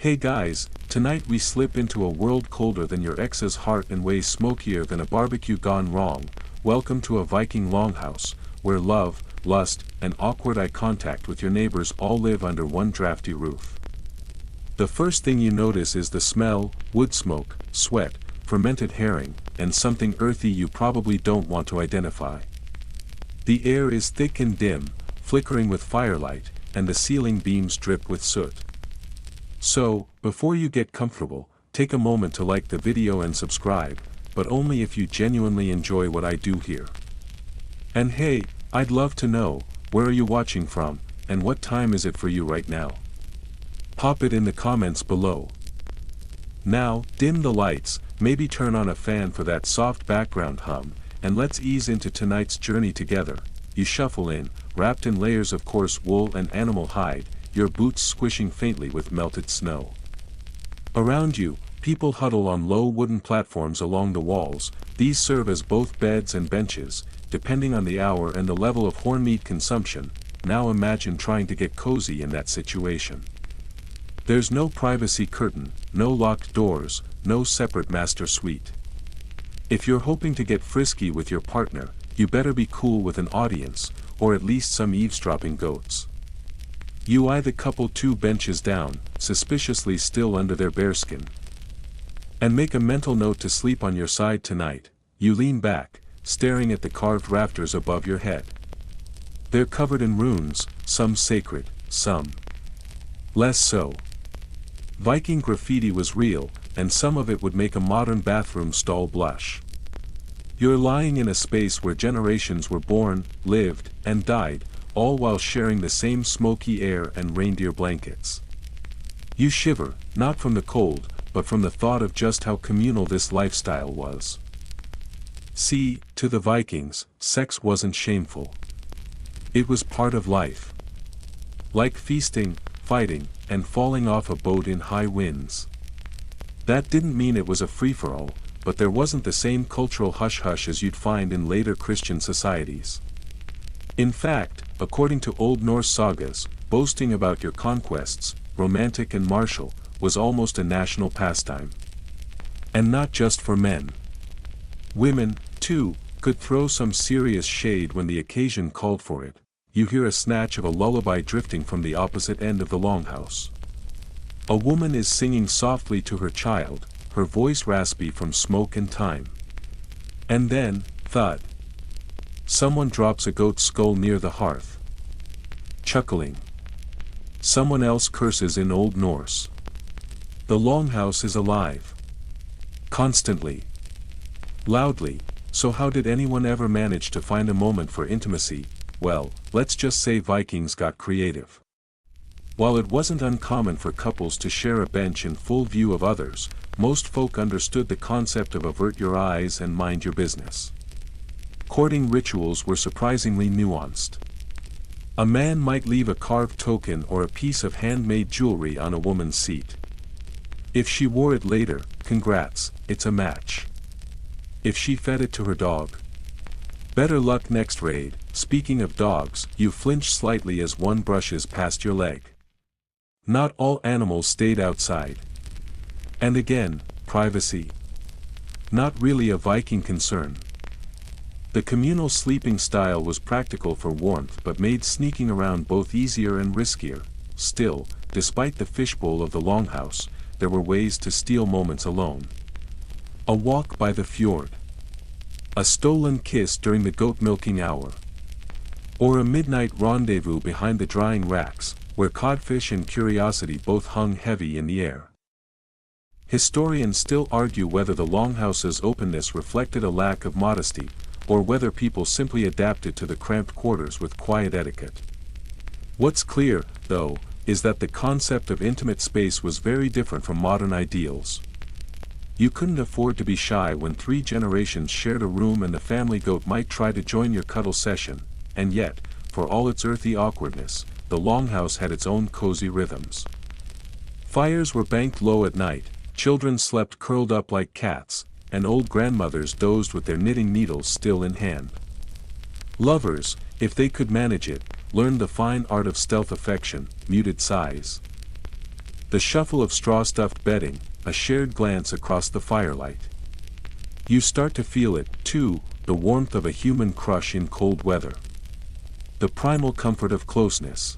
Hey guys, tonight we slip into a world colder than your ex's heart and way smokier than a barbecue gone wrong. Welcome to a Viking Longhouse, where love, lust, and awkward eye contact with your neighbors all live under one drafty roof. The first thing you notice is the smell: wood smoke, sweat, fermented herring, and something earthy you probably don't want to identify. The air is thick and dim, flickering with firelight, and the ceiling beams drip with soot. So, before you get comfortable, take a moment to like the video and subscribe, but only if you genuinely enjoy what I do here. And hey, I'd love to know, where are you watching from, and what time is it for you right now? Pop it in the comments below. Now, dim the lights, maybe turn on a fan for that soft background hum, and let's ease into tonight's journey together. You shuffle in, wrapped in layers of coarse wool and animal hide, your boots squishing faintly with melted snow. Around you, people huddle on low wooden platforms along the walls. These serve as both beds and benches, depending on the hour and the level of horn meat consumption. Now imagine trying to get cozy in that situation. There's no privacy curtain, no locked doors, no separate master suite. If you're hoping to get frisky with your partner, you better be cool with an audience, or at least some eavesdropping goats. You eye the couple 2 benches down, suspiciously still under their bearskin. And make a mental note to sleep on your side tonight. You lean back, staring at the carved rafters above your head. They're covered in runes, some sacred, some less so. Viking graffiti was real, and some of it would make a modern bathroom stall blush. You're lying in a space where generations were born, lived, and died, all while sharing the same smoky air and reindeer blankets. You shiver, not from the cold, but from the thought of just how communal this lifestyle was. See, to the Vikings, sex wasn't shameful. It was part of life. Like feasting, fighting, and falling off a boat in high winds. That didn't mean it was a free-for-all, but there wasn't the same cultural hush-hush as you'd find in later Christian societies. In fact, according to old Norse sagas, boasting about your conquests, romantic and martial, was almost a national pastime. And not just for men. Women, too, could throw some serious shade when the occasion called for it. You hear a snatch of a lullaby drifting from the opposite end of the longhouse. A woman is singing softly to her child, her voice raspy from smoke and time. And then, thud. Someone drops a goat's skull near the hearth. Chuckling. Someone else curses in Old Norse. The longhouse is alive. Constantly. Loudly. So how did anyone ever manage to find a moment for intimacy? Well, let's just say Vikings got creative. While it wasn't uncommon for couples to share a bench in full view of others, most folk understood the concept of avert your eyes and mind your business. Courting rituals were surprisingly nuanced. A man might leave a carved token or a piece of handmade jewelry on a woman's seat. If she wore it later, congrats, it's a match. If she fed it to her dog, better luck next raid. Speaking of dogs, you flinch slightly as one brushes past your leg. Not all animals stayed outside. And again, privacy. Not really a Viking concern. The communal sleeping style was practical for warmth but made sneaking around both easier and riskier. Still, despite the fishbowl of the longhouse, there were ways to steal moments alone. A walk by the fjord. A stolen kiss during the goat milking hour. Or a midnight rendezvous behind the drying racks, where codfish and curiosity both hung heavy in the air. Historians still argue whether the longhouse's openness reflected a lack of modesty, or whether people simply adapted to the cramped quarters with quiet etiquette. What's clear, though, is that the concept of intimate space was very different from modern ideals. You couldn't afford to be shy when 3 generations shared a room and the family goat might try to join your cuddle session, and yet, for all its earthy awkwardness, the longhouse had its own cozy rhythms. Fires were banked low at night, children slept curled up like cats, and old grandmothers dozed with their knitting needles still in hand. Lovers, if they could manage it, learned the fine art of stealth affection, muted sighs. The shuffle of straw-stuffed bedding, a shared glance across the firelight. You start to feel it, too, the warmth of a human crush in cold weather. The primal comfort of closeness.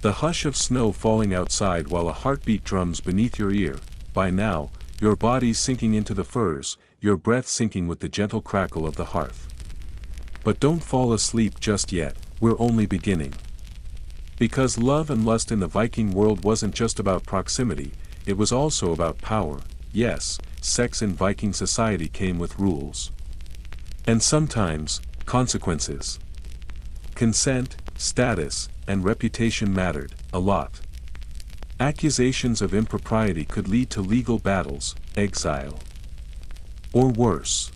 The hush of snow falling outside while a heartbeat drums beneath your ear. By now, your body's sinking into the furs, your breath sinking with the gentle crackle of the hearth. But don't fall asleep just yet, we're only beginning. Because love and lust in the Viking world wasn't just about proximity, it was also about power. Yes, sex in Viking society came with rules. And sometimes, consequences. Consent, status, and reputation mattered, a lot. Accusations of impropriety could lead to legal battles, exile. Or worse.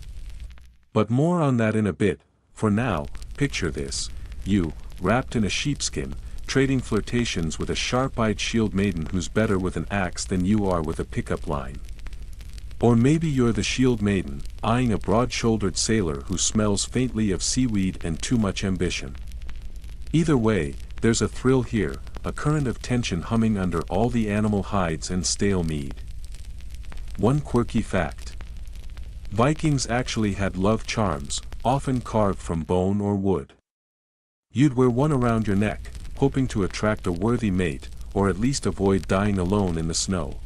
But more on that in a bit. For now, picture this, you, wrapped in a sheepskin, trading flirtations with a sharp-eyed shield maiden who's better with an axe than you are with a pickup line. Or maybe you're the shield maiden, eyeing a broad-shouldered sailor who smells faintly of seaweed and too much ambition. Either way, there's a thrill here, a current of tension humming under all the animal hides and stale mead. One quirky fact. Vikings actually had love charms, often carved from bone or wood. You'd wear one around your neck, hoping to attract a worthy mate, or at least avoid dying alone in the snow.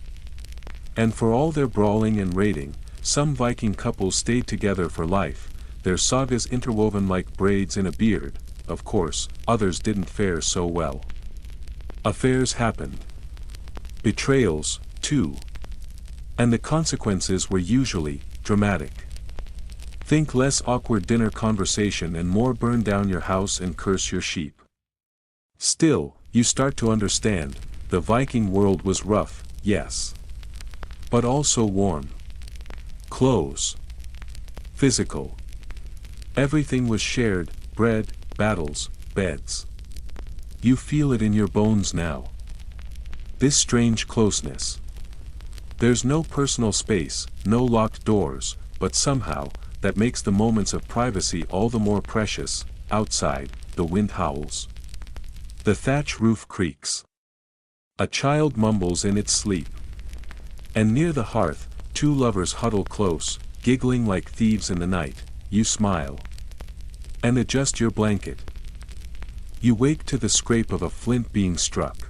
And for all their brawling and raiding, some Viking couples stayed together for life, their sagas interwoven like braids in a beard. Of course, others didn't fare so well. Affairs happened. Betrayals, too. And the consequences were usually dramatic. Think less awkward dinner conversation and more burn down your house and curse your sheep. Still, you start to understand, the Viking world was rough, yes. But also warm. Close. Physical. Everything was shared, bread, battles, beds. You feel it in your bones now. This strange closeness. There's no personal space, no locked doors, but somehow, that makes the moments of privacy all the more precious. Outside, the wind howls. The thatch roof creaks. A child mumbles in its sleep. And near the hearth, two lovers huddle close, giggling like thieves in the night. You smile. And adjust your blanket. You wake to the scrape of a flint being struck.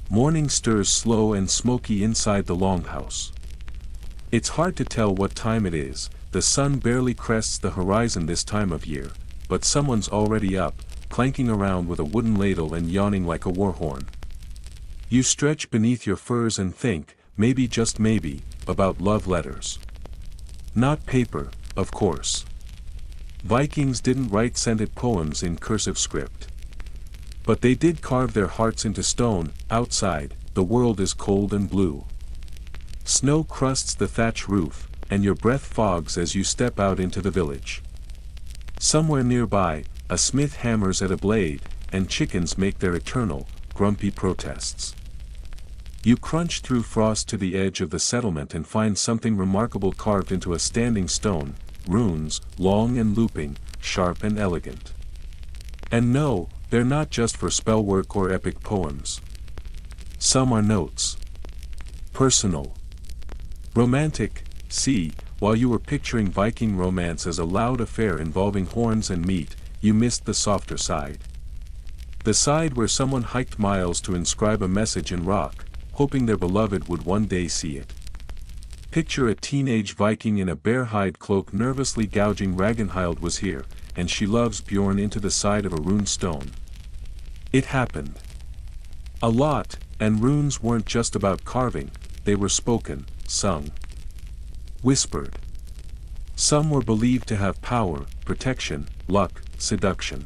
Morning stirs slow and smoky inside the Longhouse. It's hard to tell what time it is, the sun barely crests the horizon this time of year, but someone's already up, clanking around with a wooden ladle and yawning like a war horn. You stretch beneath your furs and think, maybe just maybe, about love letters. Not paper, of course. Vikings didn't write scented poems in cursive script. But they did carve their hearts into stone. Outside, the world is cold and blue. Snow crusts the thatch roof, and your breath fogs as you step out into the village. Somewhere nearby, a smith hammers at a blade, and chickens make their eternal, grumpy protests. You crunch through frost to the edge of the settlement and find something remarkable carved into a standing stone, runes, long and looping, sharp and elegant. And no, they're not just for spellwork or epic poems. Some are notes. Personal. Romantic. See, while you were picturing Viking romance as a loud affair involving horns and meat, you missed the softer side. The side where someone hiked miles to inscribe a message in rock, hoping their beloved would one day see it. Picture a teenage Viking in a bear hide cloak nervously gouging Ragnhild was here, and she loves Bjorn into the side of a rune stone. It happened. A lot, and runes weren't just about carving, they were spoken, sung. Whispered. Some were believed to have power, protection, luck, seduction.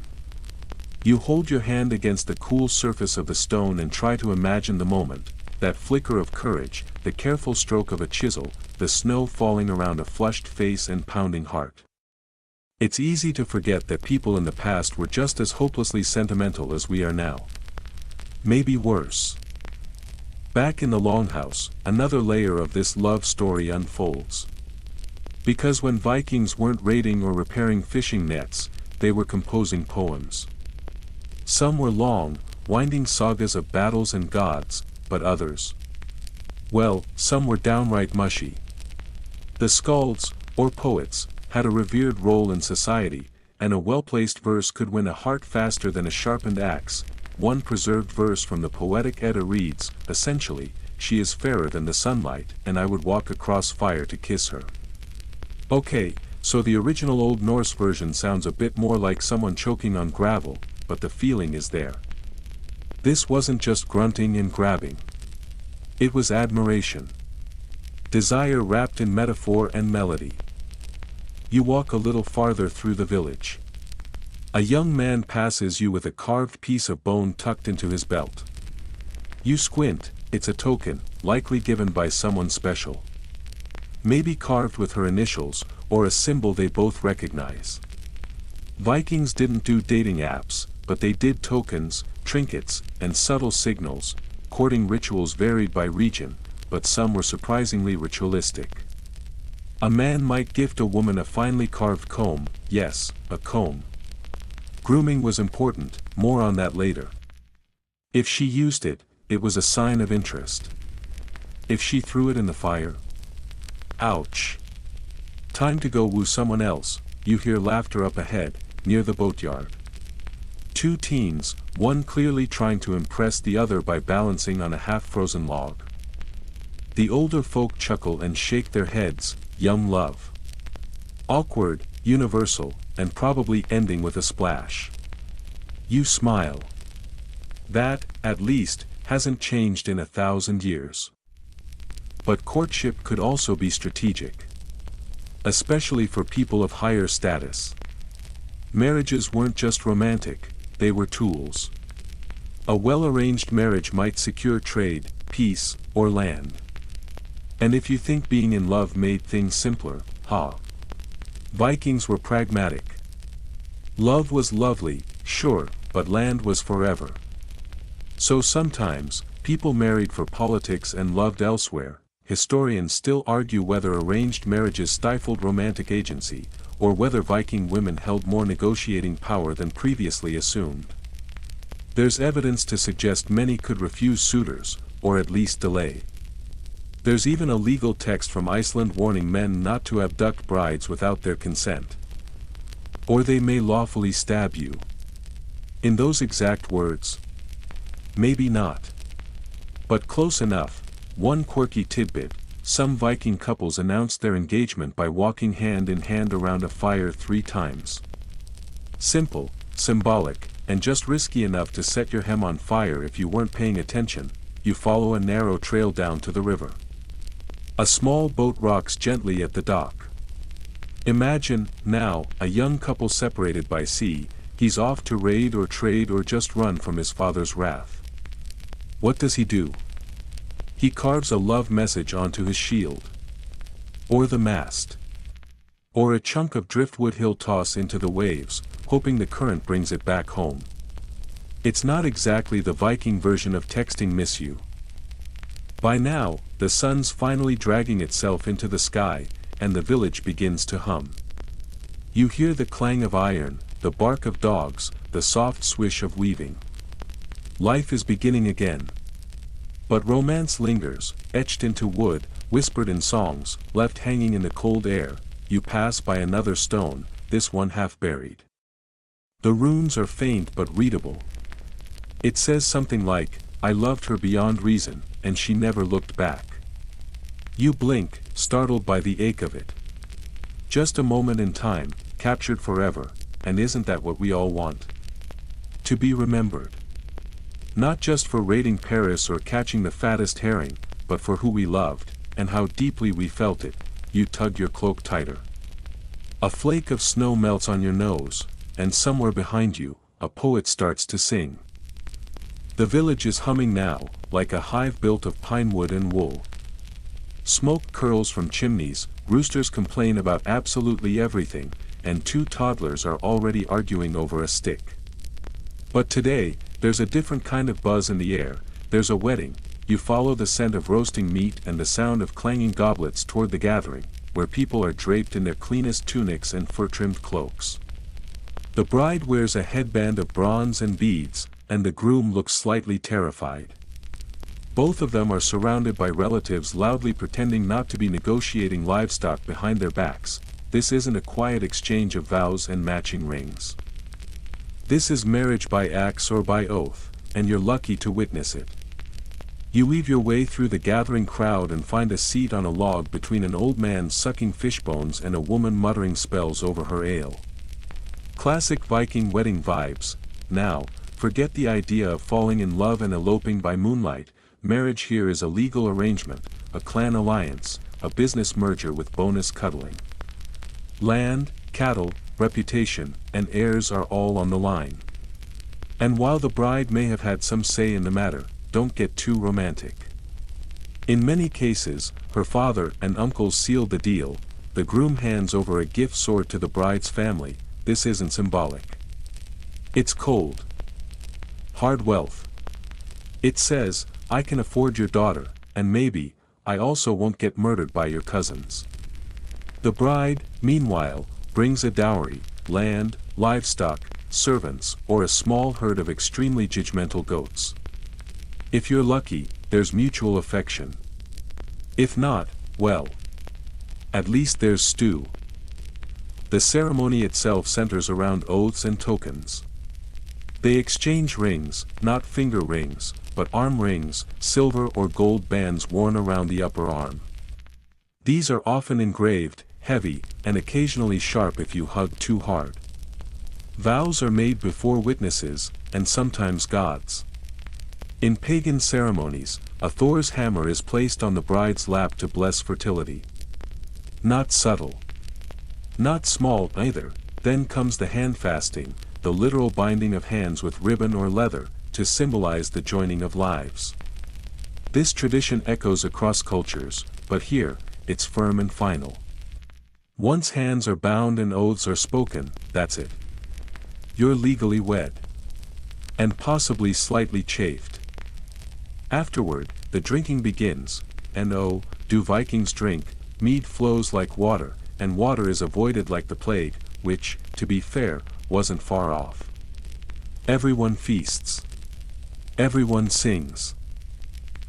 You hold your hand against the cool surface of the stone and try to imagine the moment, that flicker of courage, the careful stroke of a chisel, the snow falling around a flushed face and pounding heart. It's easy to forget that people in the past were just as hopelessly sentimental as we are now. Maybe worse. Back in the Longhouse, another layer of this love story unfolds. Because when Vikings weren't raiding or repairing fishing nets, they were composing poems. Some were long, winding sagas of battles and gods, but others? Well, some were downright mushy. The skalds, or poets, had a revered role in society, and a well-placed verse could win a heart faster than a sharpened axe. One preserved verse from the Poetic Edda reads, essentially, "She is fairer than the sunlight, and I would walk across fire to kiss her." Okay, so the original Old Norse version sounds a bit more like someone choking on gravel, but the feeling is there. This wasn't just grunting and grabbing. It was admiration. Desire wrapped in metaphor and melody. You walk a little farther through the village. A young man passes you with a carved piece of bone tucked into his belt. You squint, it's a token, likely given by someone special. Maybe carved with her initials, or a symbol they both recognize. Vikings didn't do dating apps, but they did tokens, trinkets, and subtle signals. Courting rituals varied by region, but some were surprisingly ritualistic. A man might gift a woman a finely carved comb, yes, a comb. Grooming was important, more on that later. If she used it, it was a sign of interest. If she threw it in the fire? Ouch. Time to go woo someone else. You hear laughter up ahead, near the boatyard. Two teens, one clearly trying to impress the other by balancing on a half-frozen log. The older folk chuckle and shake their heads, young love. Awkward, universal, and probably ending with a splash. You smile. That, at least, hasn't changed in 1,000 years. But courtship could also be strategic. Especially for people of higher status. Marriages weren't just romantic, they were tools. A well-arranged marriage might secure trade, peace, or land. And if you think being in love made things simpler, Vikings were pragmatic. Love was lovely, sure, but land was forever. So sometimes, people married for politics and loved elsewhere. Historians still argue whether arranged marriages stifled romantic agency, or whether Viking women held more negotiating power than previously assumed. There's evidence to suggest many could refuse suitors, or at least delay. There's even a legal text from Iceland warning men not to abduct brides without their consent. Or they may lawfully stab you. In those exact words? Maybe not. But close enough. One quirky tidbit, some Viking couples announced their engagement by walking hand in hand around a fire 3 times. Simple, symbolic, and just risky enough to set your hem on fire if you weren't paying attention. You follow a narrow trail down to the river. A small boat rocks gently at the dock. Imagine, now, a young couple separated by sea. He's off to raid or trade or just run from his father's wrath. What does he do? He carves a love message onto his shield. Or the mast. Or a chunk of driftwood he'll toss into the waves, hoping the current brings it back home. It's not exactly the Viking version of texting "miss you." By now, the sun's finally dragging itself into the sky, and the village begins to hum. You hear the clang of iron, the bark of dogs, the soft swish of weaving. Life is beginning again. But romance lingers, etched into wood, whispered in songs, left hanging in the cold air. You pass by another stone, this one half buried. The runes are faint but readable. It says something like, "I loved her beyond reason, and she never looked back." You blink, startled by the ache of it. Just a moment in time, captured forever, and isn't that what we all want? To be remembered. Not just for raiding Paris or catching the fattest herring, but for who we loved, and how deeply we felt it. You tug your cloak tighter. A flake of snow melts on your nose, and somewhere behind you, a poet starts to sing. The village is humming now, like a hive built of pine wood and wool. Smoke curls from chimneys, roosters complain about absolutely everything, and 2 toddlers are already arguing over a stick. But today, there's a different kind of buzz in the air. There's a wedding. You follow the scent of roasting meat and the sound of clanging goblets toward the gathering, where people are draped in their cleanest tunics and fur-trimmed cloaks. The bride wears a headband of bronze and beads, and the groom looks slightly terrified. Both of them are surrounded by relatives loudly pretending not to be negotiating livestock behind their backs. This isn't a quiet exchange of vows and matching rings. This is marriage by axe or by oath, and you're lucky to witness it. You weave your way through the gathering crowd and find a seat on a log between an old man sucking fish bones and a woman muttering spells over her ale. Classic Viking wedding vibes. Now, forget the idea of falling in love and eloping by moonlight. Marriage here is a legal arrangement, a clan alliance, a business merger with bonus cuddling. Land, cattle, reputation, and heirs are all on the line. And while the bride may have had some say in the matter, don't get too romantic. In many cases, her father and uncles sealed the deal. The groom hands over a gift sword to the bride's family. This isn't symbolic. It's cold, hard wealth. It says, I can afford your daughter, and maybe, I also won't get murdered by your cousins. The bride, meanwhile, brings a dowry, land, livestock, servants, or a small herd of extremely judgmental goats. If you're lucky, there's mutual affection. If not, well, at least there's stew. The ceremony itself centers around oaths and tokens. They exchange rings, not finger rings, but arm rings, silver or gold bands worn around the upper arm. These are often engraved, heavy, and occasionally sharp if you hug too hard. Vows are made before witnesses, and sometimes gods. In pagan ceremonies, a Thor's hammer is placed on the bride's lap to bless fertility. Not subtle. Not small either. Then comes the handfasting, the literal binding of hands with ribbon or leather, to symbolize the joining of lives. This tradition echoes across cultures, but here, it's firm and final. Once hands are bound and oaths are spoken, that's it. You're legally wed. And possibly slightly chafed. Afterward, the drinking begins, and oh, do Vikings drink, mead flows like water, and water is avoided like the plague, which, to be fair, wasn't far off. Everyone feasts. Everyone sings.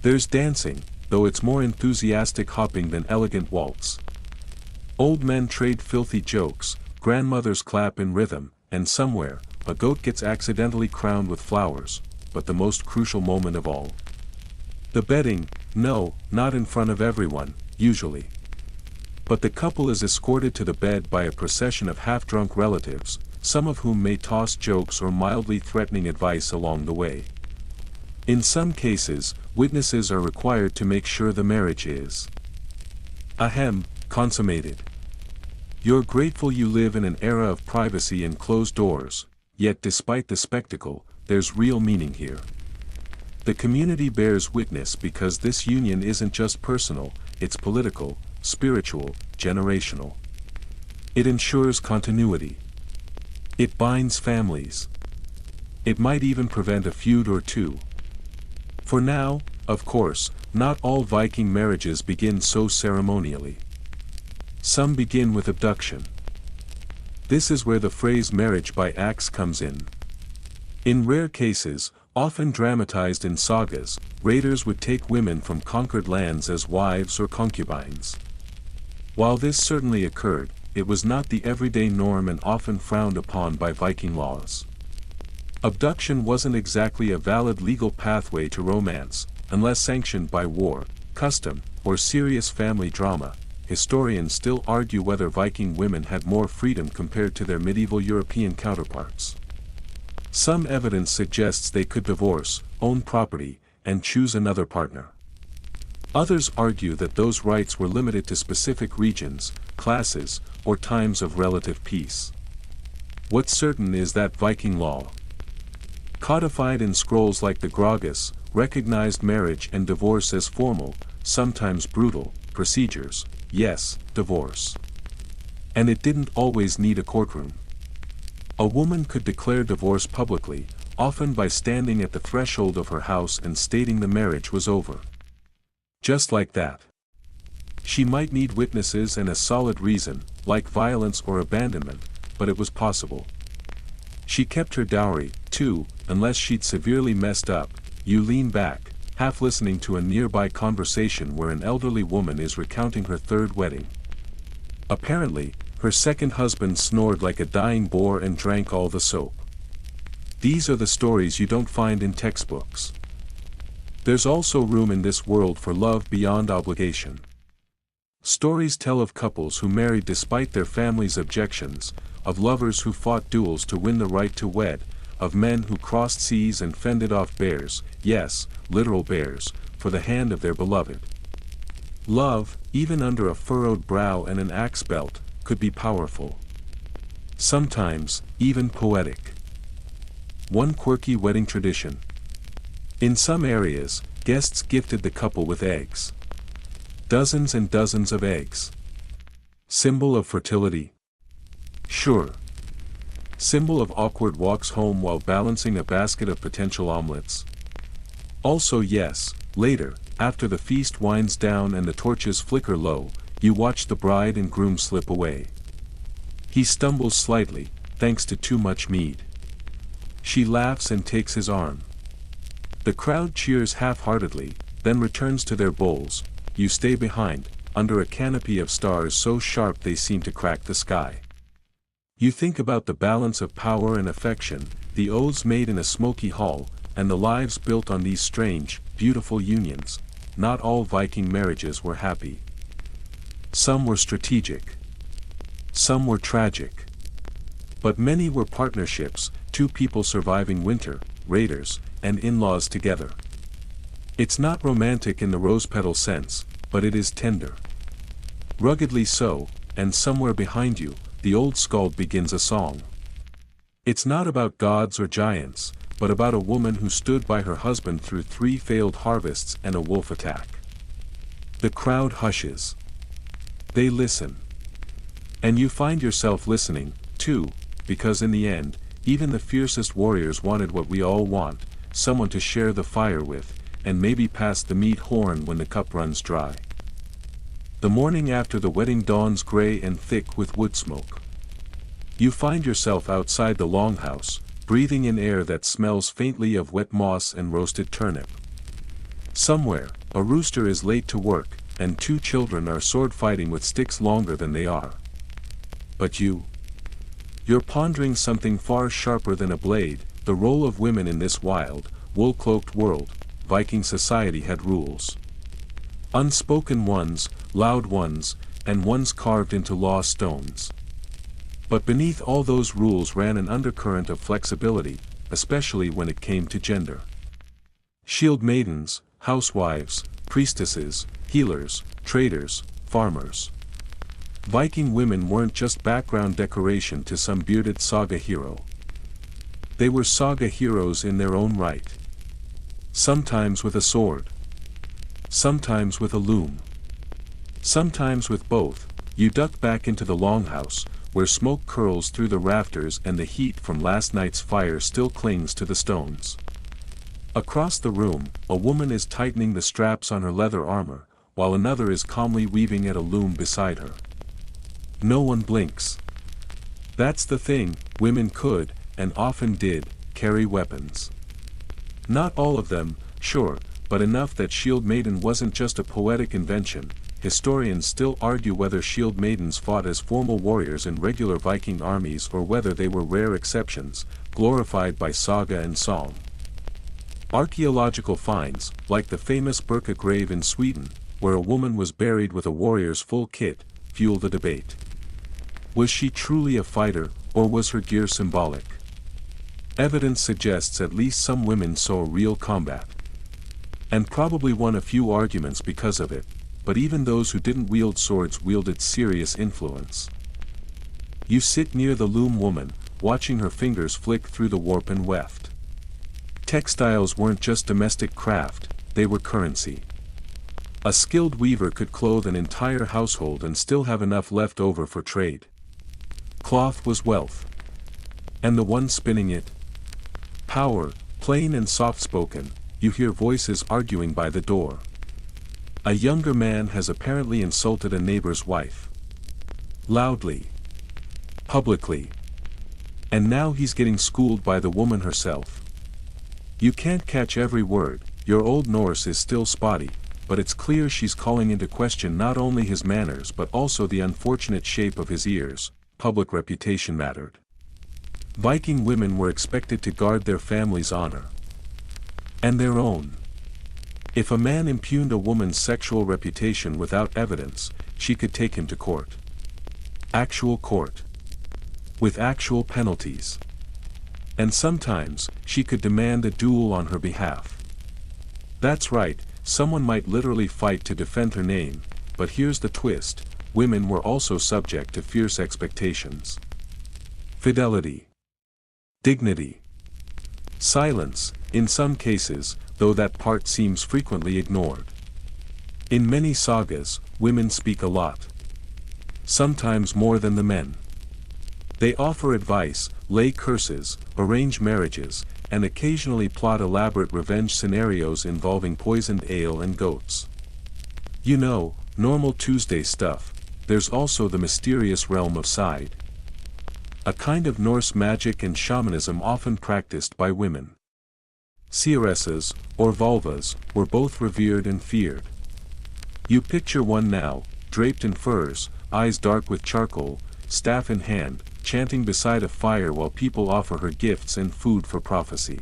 There's dancing, though it's more enthusiastic hopping than elegant waltz. Old men trade filthy jokes, grandmothers clap in rhythm, and somewhere, a goat gets accidentally crowned with flowers, but the most crucial moment of all. The bedding, no, not in front of everyone, usually. But the couple is escorted to the bed by a procession of half-drunk relatives, some of whom may toss jokes or mildly threatening advice along the way. In some cases, witnesses are required to make sure the marriage is consummated. You're grateful you live in an era of privacy and closed doors, yet despite the spectacle, there's real meaning here. The community bears witness because this union isn't just personal, it's political, spiritual, generational. It ensures continuity. It binds families. It might even prevent a feud or two. For now, of course, not all Viking marriages begin so ceremonially. Some begin with abduction. This is where the phrase marriage by axe comes in. In rare cases, often dramatized in sagas, raiders would take women from conquered lands as wives or concubines. While this certainly occurred, it was not the everyday norm and often frowned upon by Viking laws. Abduction wasn't exactly a valid legal pathway to romance, unless sanctioned by war, custom, or serious family drama. Historians still argue whether Viking women had more freedom compared to their medieval European counterparts. Some evidence suggests they could divorce, own property, and choose another partner. Others argue that those rights were limited to specific regions, classes, or times of relative peace. What's certain is that Viking law, codified in scrolls like the Grogas, recognized marriage and divorce as formal, sometimes brutal, procedures. Yes, divorce. And it didn't always need a courtroom. A woman could declare divorce publicly, often by standing at the threshold of her house and stating the marriage was over. Just like that. She might need witnesses and a solid reason, like violence or abandonment, but it was possible. She kept her dowry, too, unless she'd severely messed up. You lean back, half listening to a nearby conversation where an elderly woman is recounting her third wedding. Apparently, her second husband snored like a dying boar and drank all the soap. These are the stories you don't find in textbooks. There's also room in this world for love beyond obligation. Stories tell of couples who married despite their family's objections, of lovers who fought duels to win the right to wed, of men who crossed seas and fended off bears, yes, literal bears, for the hand of their beloved. Love, even under a furrowed brow and an axe belt, could be powerful. Sometimes, even poetic. One quirky wedding tradition. In some areas, guests gifted the couple with eggs. Dozens and dozens of eggs. Symbol of fertility? Sure. Symbol of awkward walks home while balancing a basket of potential omelets? Also yes, later, after the feast winds down and the torches flicker low, you watch the bride and groom slip away. He stumbles slightly, thanks to too much mead. She laughs and takes his arm. The crowd cheers half-heartedly, then returns to their bowls. You stay behind, under a canopy of stars so sharp they seem to crack the sky. You think about the balance of power and affection, the oaths made in a smoky hall, and the lives built on these strange, beautiful unions. Not all Viking marriages were happy. Some were strategic. Some were tragic. But many were partnerships, two people surviving winter, raiders, and in-laws together. It's not romantic in the rose-petal sense, but it is tender. Ruggedly so, and somewhere behind you, the old skald begins a song. It's not about gods or giants, but about a woman who stood by her husband through 3 failed harvests and a wolf attack. The crowd hushes. They listen. And you find yourself listening, too, because in the end, even the fiercest warriors wanted what we all want, someone to share the fire with, and maybe pass the meat horn when the cup runs dry. The morning after the wedding dawns gray and thick with wood smoke. You find yourself outside the Longhouse, breathing in air that smells faintly of wet moss and roasted turnip. Somewhere, a rooster is late to work, and 2 children are sword fighting with sticks longer than they are. But you're pondering something far sharper than a blade, the role of women in this wild, wool-cloaked world. Viking society had rules. Unspoken ones, loud ones, and ones carved into law stones. But beneath all those rules ran an undercurrent of flexibility, especially when it came to gender. Shieldmaidens, housewives, priestesses, healers, traders, farmers. Viking women weren't just background decoration to some bearded saga hero. They were saga heroes in their own right. Sometimes with a sword. Sometimes with a loom. Sometimes with both. You duck back into the Longhouse, where smoke curls through the rafters and the heat from last night's fire still clings to the stones. Across the room, a woman is tightening the straps on her leather armor, while another is calmly weaving at a loom beside her. No one blinks. That's the thing, women could, and often did, carry weapons. Not all of them, sure, but enough that Shieldmaiden wasn't just a poetic invention. Historians still argue whether Shieldmaidens fought as formal warriors in regular Viking armies or whether they were rare exceptions, glorified by saga and song. Archaeological finds, like the famous Birka grave in Sweden, where a woman was buried with a warrior's full kit, fuel the debate. Was she truly a fighter, or was her gear symbolic? Evidence suggests at least some women saw real combat. And probably won a few arguments because of it, but even those who didn't wield swords wielded serious influence. You sit near the loom woman, watching her fingers flick through the warp and weft. Textiles weren't just domestic craft, they were currency. A skilled weaver could clothe an entire household and still have enough left over for trade. Cloth was wealth. And the one spinning it? Power, plain and soft-spoken. You hear voices arguing by the door. A younger man has apparently insulted a neighbor's wife. Loudly. Publicly. And now he's getting schooled by the woman herself. You can't catch every word, Your old Norse is still spotty, but it's clear she's calling into question not only his manners but also the unfortunate shape of his ears. Public reputation mattered. Viking women were expected to guard their family's honor. And their own. If a man impugned a woman's sexual reputation without evidence, she could take him to court. Actual court. With actual penalties. And sometimes, she could demand a duel on her behalf. That's right, someone might literally fight to defend her name, but here's the twist: women were also subject to fierce expectations. Fidelity. Dignity. Silence, in some cases, though that part seems frequently ignored. In many sagas, women speak a lot. Sometimes more than the men. They offer advice, lay curses, arrange marriages, and occasionally plot elaborate revenge scenarios involving poisoned ale and goats. You know, normal Tuesday stuff. There's also the mysterious realm of Seidr. A kind of Norse magic and shamanism often practiced by women. Seeresses, or vulvas, were both revered and feared. You picture one now, draped in furs, eyes dark with charcoal, staff in hand, chanting beside a fire while people offer her gifts and food for prophecy.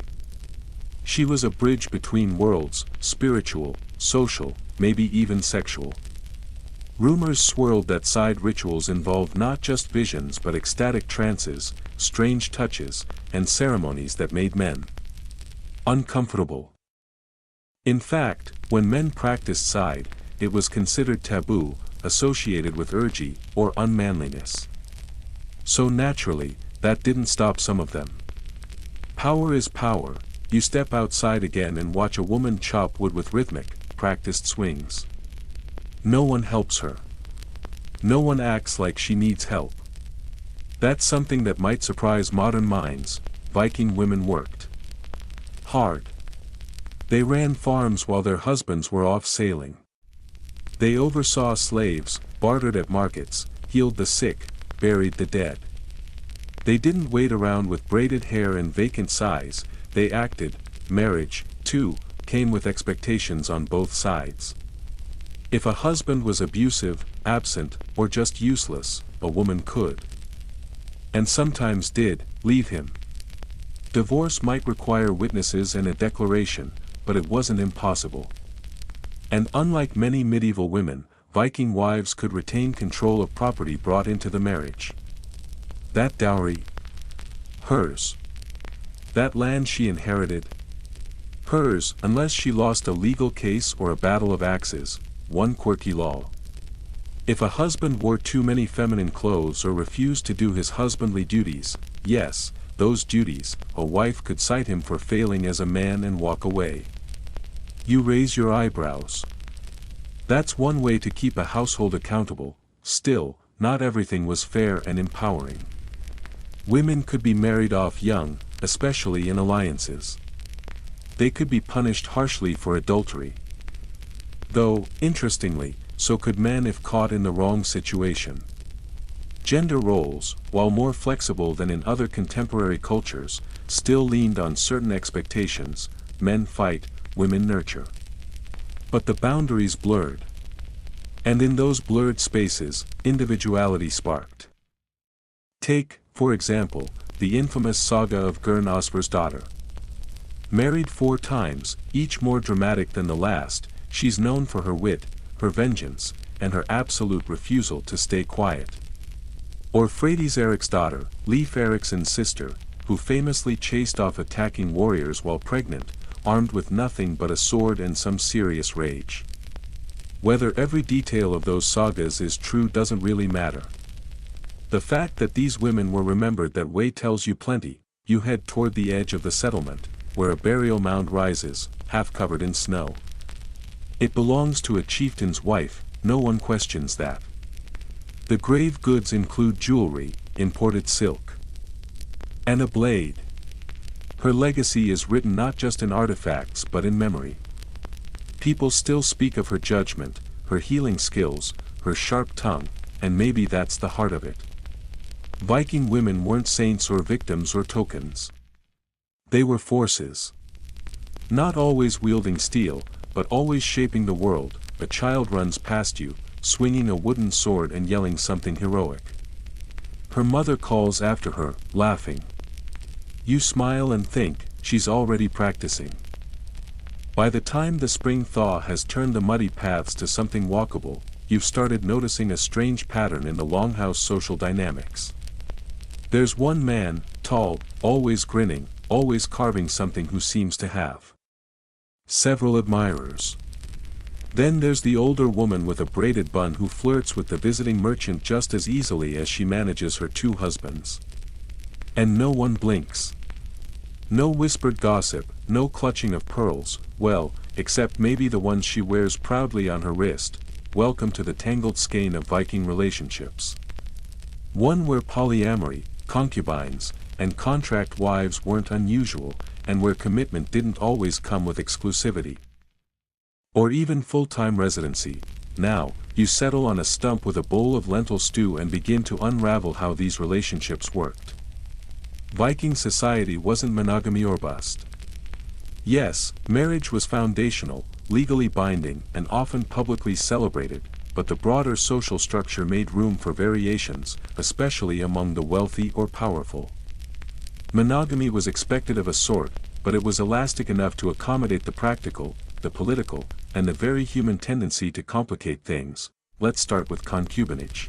She was a bridge between worlds, spiritual, social, maybe even sexual. Rumors swirled that Seidr rituals involved not just visions but ecstatic trances, strange touches, and ceremonies that made men uncomfortable. In fact, when men practiced Seidr, it was considered taboo, associated with urgy, or unmanliness. So naturally, that didn't stop some of them. Power is power. You step outside again and watch a woman chop wood with rhythmic, practiced swings. No one helps her. No one acts like she needs help. That's something that might surprise modern minds. Viking women worked hard. They ran farms while their husbands were off sailing. They oversaw slaves, bartered at markets, healed the sick, buried the dead. They didn't wait around with braided hair and vacant sighs. They acted. Marriage, too, came with expectations on both sides. If a husband was abusive, absent, or just useless, a woman could, and sometimes did, leave him. Divorce might require witnesses and a declaration, but it wasn't impossible. And unlike many medieval women, Viking wives could retain control of property brought into the marriage. That dowry, hers. That land she inherited, hers, unless she lost a legal case or a battle of axes. One quirky law. If a husband wore too many feminine clothes or refused to do his husbandly duties, yes, those duties, a wife could cite him for failing as a man and walk away. You raise your eyebrows. That's one way to keep a household accountable. Still, not everything was fair and empowering. Women could be married off young, especially in alliances. They could be punished harshly for adultery. Though, interestingly, so could men if caught in the wrong situation. Gender roles, while more flexible than in other contemporary cultures, still leaned on certain expectations: men fight, women nurture. But the boundaries blurred. And in those blurred spaces, individuality sparked. Take, for example, the infamous saga of Gurn Osber's daughter. Married 4 times, each more dramatic than the last, she's known for her wit, her vengeance, and her absolute refusal to stay quiet. Or Freydis Eric's daughter, Leif Eriksson's sister, who famously chased off attacking warriors while pregnant, armed with nothing but a sword and some serious rage. Whether every detail of those sagas is true doesn't really matter. The fact that these women were remembered that way tells you plenty. You head toward the edge of the settlement, where a burial mound rises, half covered in snow. It belongs to a chieftain's wife, no one questions that. The grave goods include jewelry, imported silk, and a blade. Her legacy is written not just in artifacts but in memory. People still speak of her judgment, her healing skills, her sharp tongue, and maybe that's the heart of it. Viking women weren't saints or victims or tokens. They were forces. Not always wielding steel, but always shaping the world. A child runs past you, swinging a wooden sword and yelling something heroic. Her mother calls after her, laughing. You smile and think, she's already practicing. By the time the spring thaw has turned the muddy paths to something walkable, you've started noticing a strange pattern in the Longhouse social dynamics. There's one man, tall, always grinning, always carving something, who seems to have several admirers. Then there's the older woman with a braided bun who flirts with the visiting merchant just as easily as she manages her two husbands. And no one blinks. No whispered gossip, no clutching of pearls, well, except maybe the ones she wears proudly on her wrist. Welcome to the tangled skein of Viking relationships. One where polyamory, concubines, and contract wives weren't unusual, and where commitment didn't always come with exclusivity or even full-time residency. Now, you settle on a stump with a bowl of lentil stew and begin to unravel how these relationships worked. Viking society wasn't monogamy or bust. Yes, marriage was foundational, legally binding, and often publicly celebrated, but the broader social structure made room for variations, especially among the wealthy or powerful. Monogamy was expected of a sort, but it was elastic enough to accommodate the practical, the political, and the very human tendency to complicate things. Let's start with concubinage.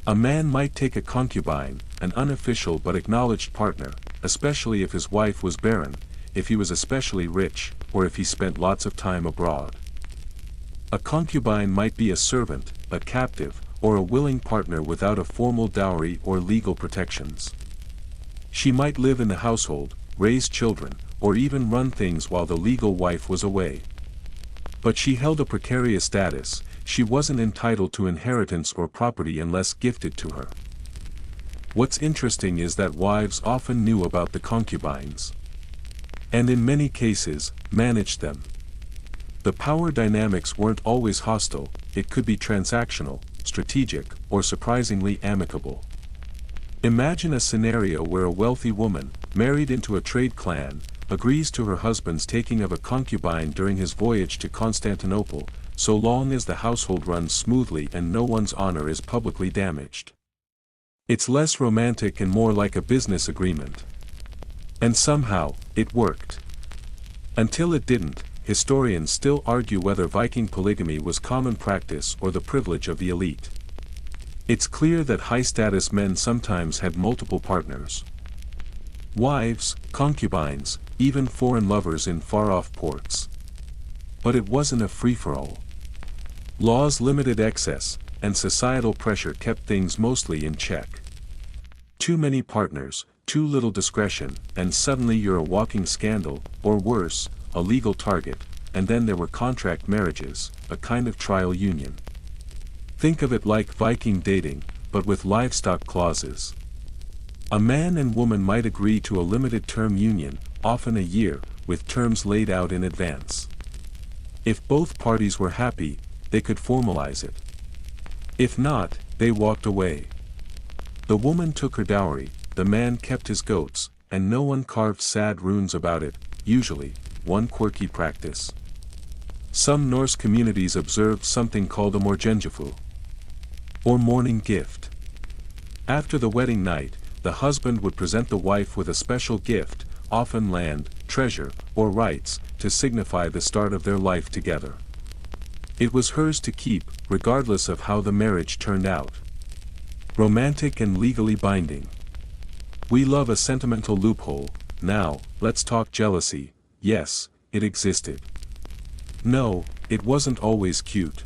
A man might take a concubine, an unofficial but acknowledged partner, especially if his wife was barren, if he was especially rich, or if he spent lots of time abroad. A concubine might be a servant, a captive, or a willing partner without a formal dowry or legal protections. She might live in the household, raise children, or even run things while the legal wife was away. But she held a precarious status. She wasn't entitled to inheritance or property unless gifted to her. What's interesting is that wives often knew about the concubines, and in many cases, managed them. The power dynamics weren't always hostile. It could be transactional, strategic, or surprisingly amicable. Imagine a scenario where a wealthy woman, married into a trade clan, agrees to her husband's taking of a concubine during his voyage to Constantinople, so long as the household runs smoothly and no one's honor is publicly damaged. It's less romantic and more like a business agreement. And somehow, it worked. Until it didn't, historians still argue whether Viking polygamy was common practice or the privilege of the elite. It's clear that high-status men sometimes had multiple partners. Wives, concubines, even foreign lovers in far-off ports. But it wasn't a free-for-all. Laws limited excess, and societal pressure kept things mostly in check. Too many partners, too little discretion, and suddenly you're a walking scandal, or worse, a legal target. And then there were contract marriages, a kind of trial union. Think of it like Viking dating, but with livestock clauses. A man and woman might agree to a limited-term union, often a year, with terms laid out in advance. If both parties were happy, they could formalize it. If not, they walked away. The woman took her dowry, the man kept his goats, and no one carved sad runes about it. Usually, one quirky practice. Some Norse communities observed something called a morgengifu, or morning gift. After the wedding night, the husband would present the wife with a special gift, often land, treasure, or rights, to signify the start of their life together. It was hers to keep, regardless of how the marriage turned out. Romantic and legally binding. We love a sentimental loophole. Now, let's talk jealousy. Yes, it existed. No, it wasn't always cute.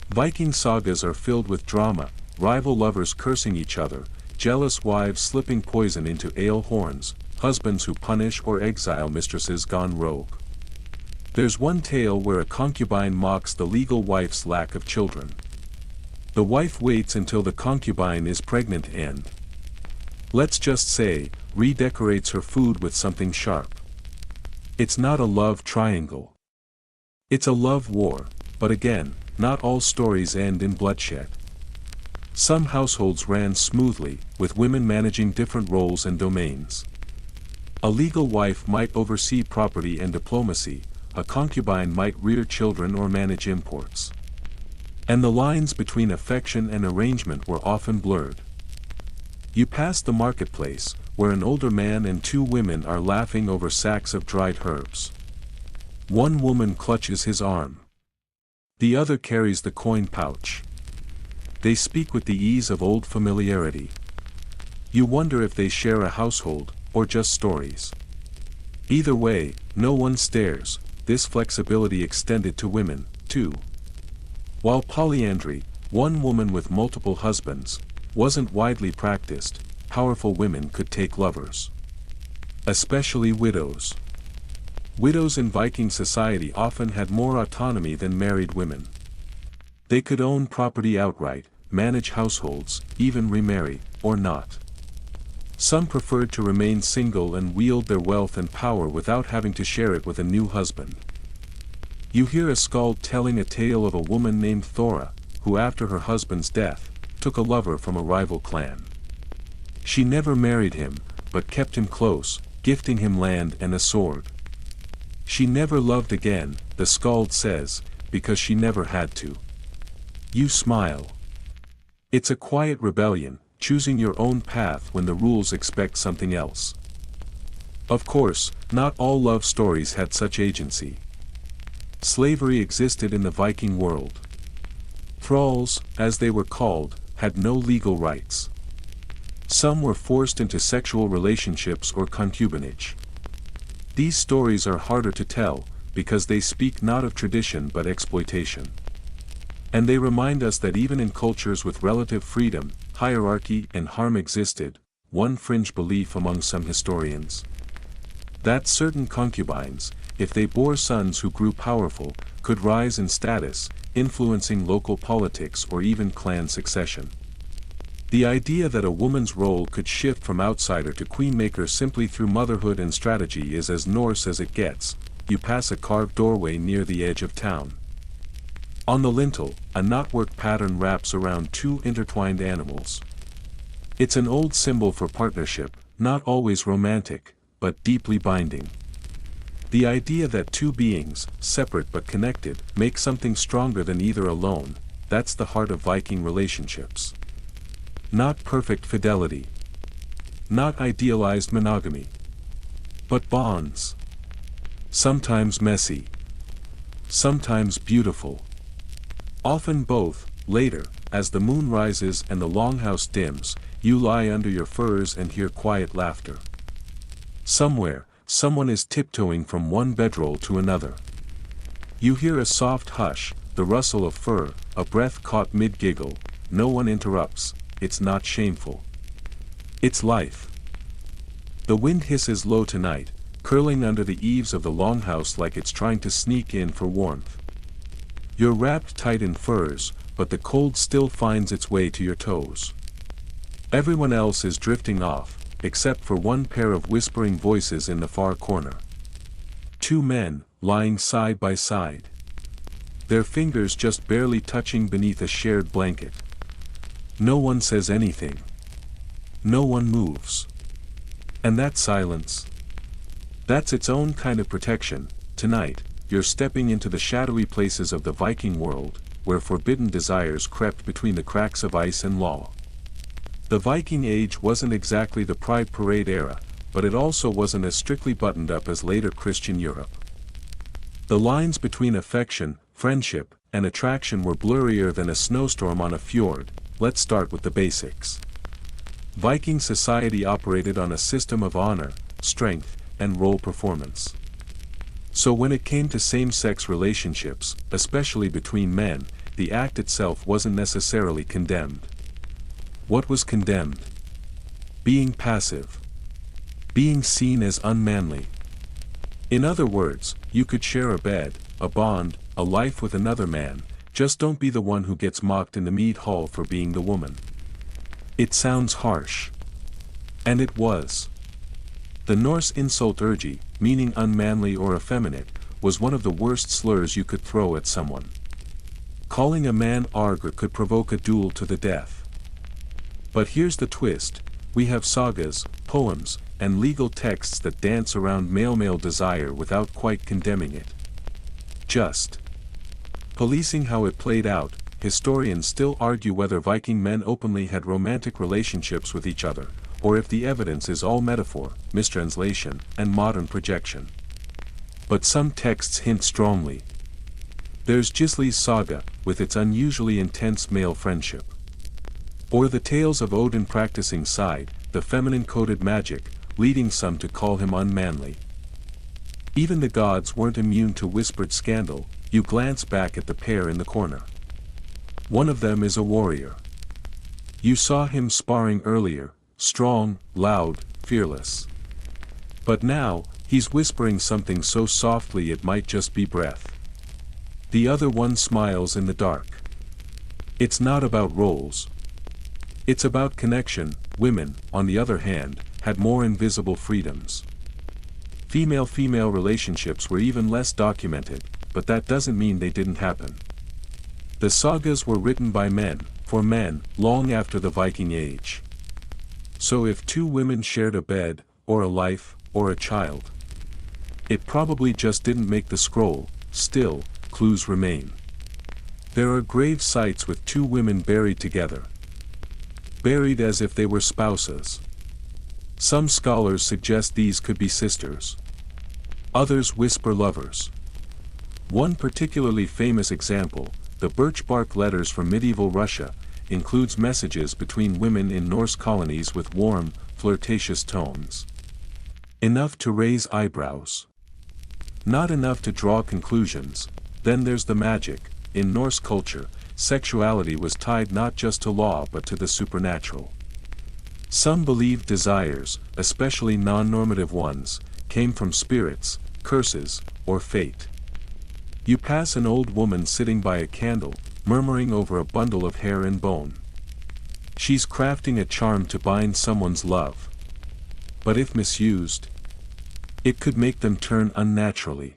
Viking sagas are filled with drama, rival lovers cursing each other, jealous wives slipping poison into ale horns, husbands who punish or exile mistresses gone rogue. There's one tale where a concubine mocks the legal wife's lack of children. The wife waits until the concubine is pregnant and, let's just say, redecorates her food with something sharp. It's not a love triangle. It's a love war, but again, not all stories end in bloodshed. Some households ran smoothly, with women managing different roles and domains. A legal wife might oversee property and diplomacy, a concubine might rear children or manage imports. And the lines between affection and arrangement were often blurred. You pass the marketplace, where an older man and two women are laughing over sacks of dried herbs. One woman clutches his arm. The other carries the coin pouch. They speak with the ease of old familiarity. You wonder if they share a household, or just stories. Either way, no one stares. This flexibility extended to women, too. While polyandry, one woman with multiple husbands, wasn't widely practiced, powerful women could take lovers. Especially widows. Widows in Viking society often had more autonomy than married women. They could own property outright, manage households, even remarry, or not. Some preferred to remain single and wield their wealth and power without having to share it with a new husband. You hear a skald telling a tale of a woman named Thora, who after her husband's death, took a lover from a rival clan. She never married him, but kept him close, gifting him land and a sword. She never loved again, the skald says, because she never had to. You smile. It's a quiet rebellion, choosing your own path when the rules expect something else. Of course, not all love stories had such agency. Slavery existed in the Viking world. Thralls, as they were called, had no legal rights. Some were forced into sexual relationships or concubinage. These stories are harder to tell, because they speak not of tradition but exploitation. And they remind us that even in cultures with relative freedom, hierarchy and harm existed, one fringe belief among some historians. That certain concubines, if they bore sons who grew powerful, could rise in status, influencing local politics or even clan succession. The idea that a woman's role could shift from outsider to queenmaker simply through motherhood and strategy is as Norse as it gets. You pass a carved doorway near the edge of town. On the lintel, a knotwork pattern wraps around two intertwined animals. It's an old symbol for partnership, not always romantic, but deeply binding. The idea that two beings, separate but connected, make something stronger than either alone, that's the heart of Viking relationships. Not perfect fidelity. Not idealized monogamy. But bonds. Sometimes messy. Sometimes beautiful. Often both. Later, as the moon rises and the Longhouse dims, you lie under your furs and hear quiet laughter. Somewhere, someone is tiptoeing from one bedroll to another. You hear a soft hush, the rustle of fur, a breath caught mid-giggle. No one interrupts. It's not shameful. It's life. The wind hisses low tonight, curling under the eaves of the Longhouse like it's trying to sneak in for warmth. You're wrapped tight in furs, but the cold still finds its way to your toes. Everyone else is drifting off, except for one pair of whispering voices in the far corner. Two men, lying side by side. Their fingers just barely touching beneath a shared blanket. No one says anything. No one moves. And that silence. That's its own kind of protection. Tonight, you're stepping into the shadowy places of the Viking world, where forbidden desires crept between the cracks of ice and law. The Viking Age wasn't exactly the Pride Parade era, but it also wasn't as strictly buttoned up as later Christian Europe. The lines between affection, friendship, and attraction were blurrier than a snowstorm on a fjord. Let's start with the basics. Viking society operated on a system of honor, strength, and role performance. So when it came to same-sex relationships, especially between men, the act itself wasn't necessarily condemned. What was condemned? Being passive. Being seen as unmanly. In other words, you could share a bed, a bond, a life with another man, just don't be the one who gets mocked in the mead hall for being the woman. It sounds harsh. And it was. The Norse insult urgi, meaning unmanly or effeminate, was one of the worst slurs you could throw at someone. Calling a man argr could provoke a duel to the death. But here's the twist, we have sagas, poems, and legal texts that dance around male-male desire without quite condemning it. Just policing how it played out, historians still argue whether Viking men openly had romantic relationships with each other, or if the evidence is all metaphor, mistranslation, and modern projection. But some texts hint strongly. There's Gisli's saga, with its unusually intense male friendship. Or the tales of Odin practicing Seidr, the feminine-coded magic, leading some to call him unmanly. Even the gods weren't immune to whispered scandal. You glance back at the pair in the corner. One of them is a warrior. You saw him sparring earlier, strong, loud, fearless. But now, he's whispering something so softly it might just be breath. The other one smiles in the dark. It's not about roles. It's about connection. Women, on the other hand, had more invisible freedoms. Female-female relationships were even less documented, but that doesn't mean they didn't happen. The sagas were written by men, for men, long after the Viking Age. So if two women shared a bed, or a life, or a child, it probably just didn't make the scroll. Still, clues remain. There are grave sites with two women buried together. Buried as if they were spouses. Some scholars suggest these could be sisters. Others whisper lovers. One particularly famous example, the birch bark letters from medieval Russia, includes messages between women in Norse colonies with warm, flirtatious tones. Enough to raise eyebrows. Not enough to draw conclusions. Then there's the magic. In Norse culture, sexuality was tied not just to law but to the supernatural. Some believed desires, especially non-normative ones, came from spirits, curses, or fate. You pass an old woman sitting by a candle, murmuring over a bundle of hair and bone. She's crafting a charm to bind someone's love. But if misused, it could make them turn unnaturally.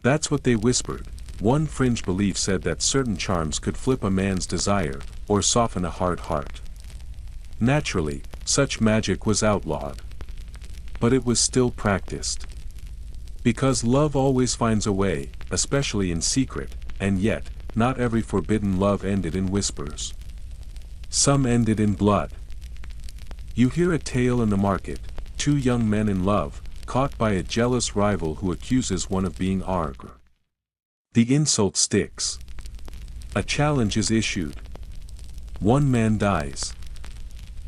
That's what they whispered. One fringe belief said that certain charms could flip a man's desire, or soften a hard heart. Naturally, such magic was outlawed. But it was still practiced. Because love always finds a way, especially in secret, and yet, not every forbidden love ended in whispers. Some ended in blood. You hear a tale in the market, two young men in love, caught by a jealous rival who accuses one of being arg. The insult sticks. A challenge is issued. One man dies.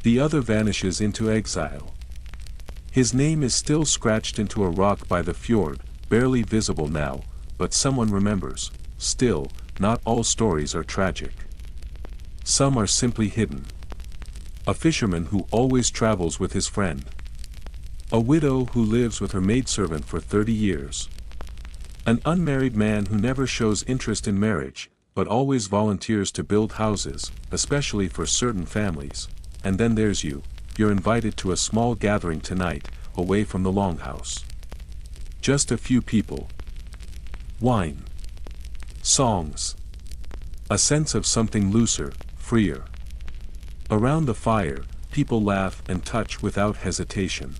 The other vanishes into exile. His name is still scratched into a rock by the fjord, barely visible now, but someone remembers. Still, not all stories are tragic. Some are simply hidden. A fisherman who always travels with his friend. A widow who lives with her maidservant for 30 years. An unmarried man who never shows interest in marriage, but always volunteers to build houses, especially for certain families. And then there's you. You're invited to a small gathering tonight, away from the Longhouse. Just a few people. Wine. Songs. A sense of something looser, freer. Around the fire, people laugh and touch without hesitation.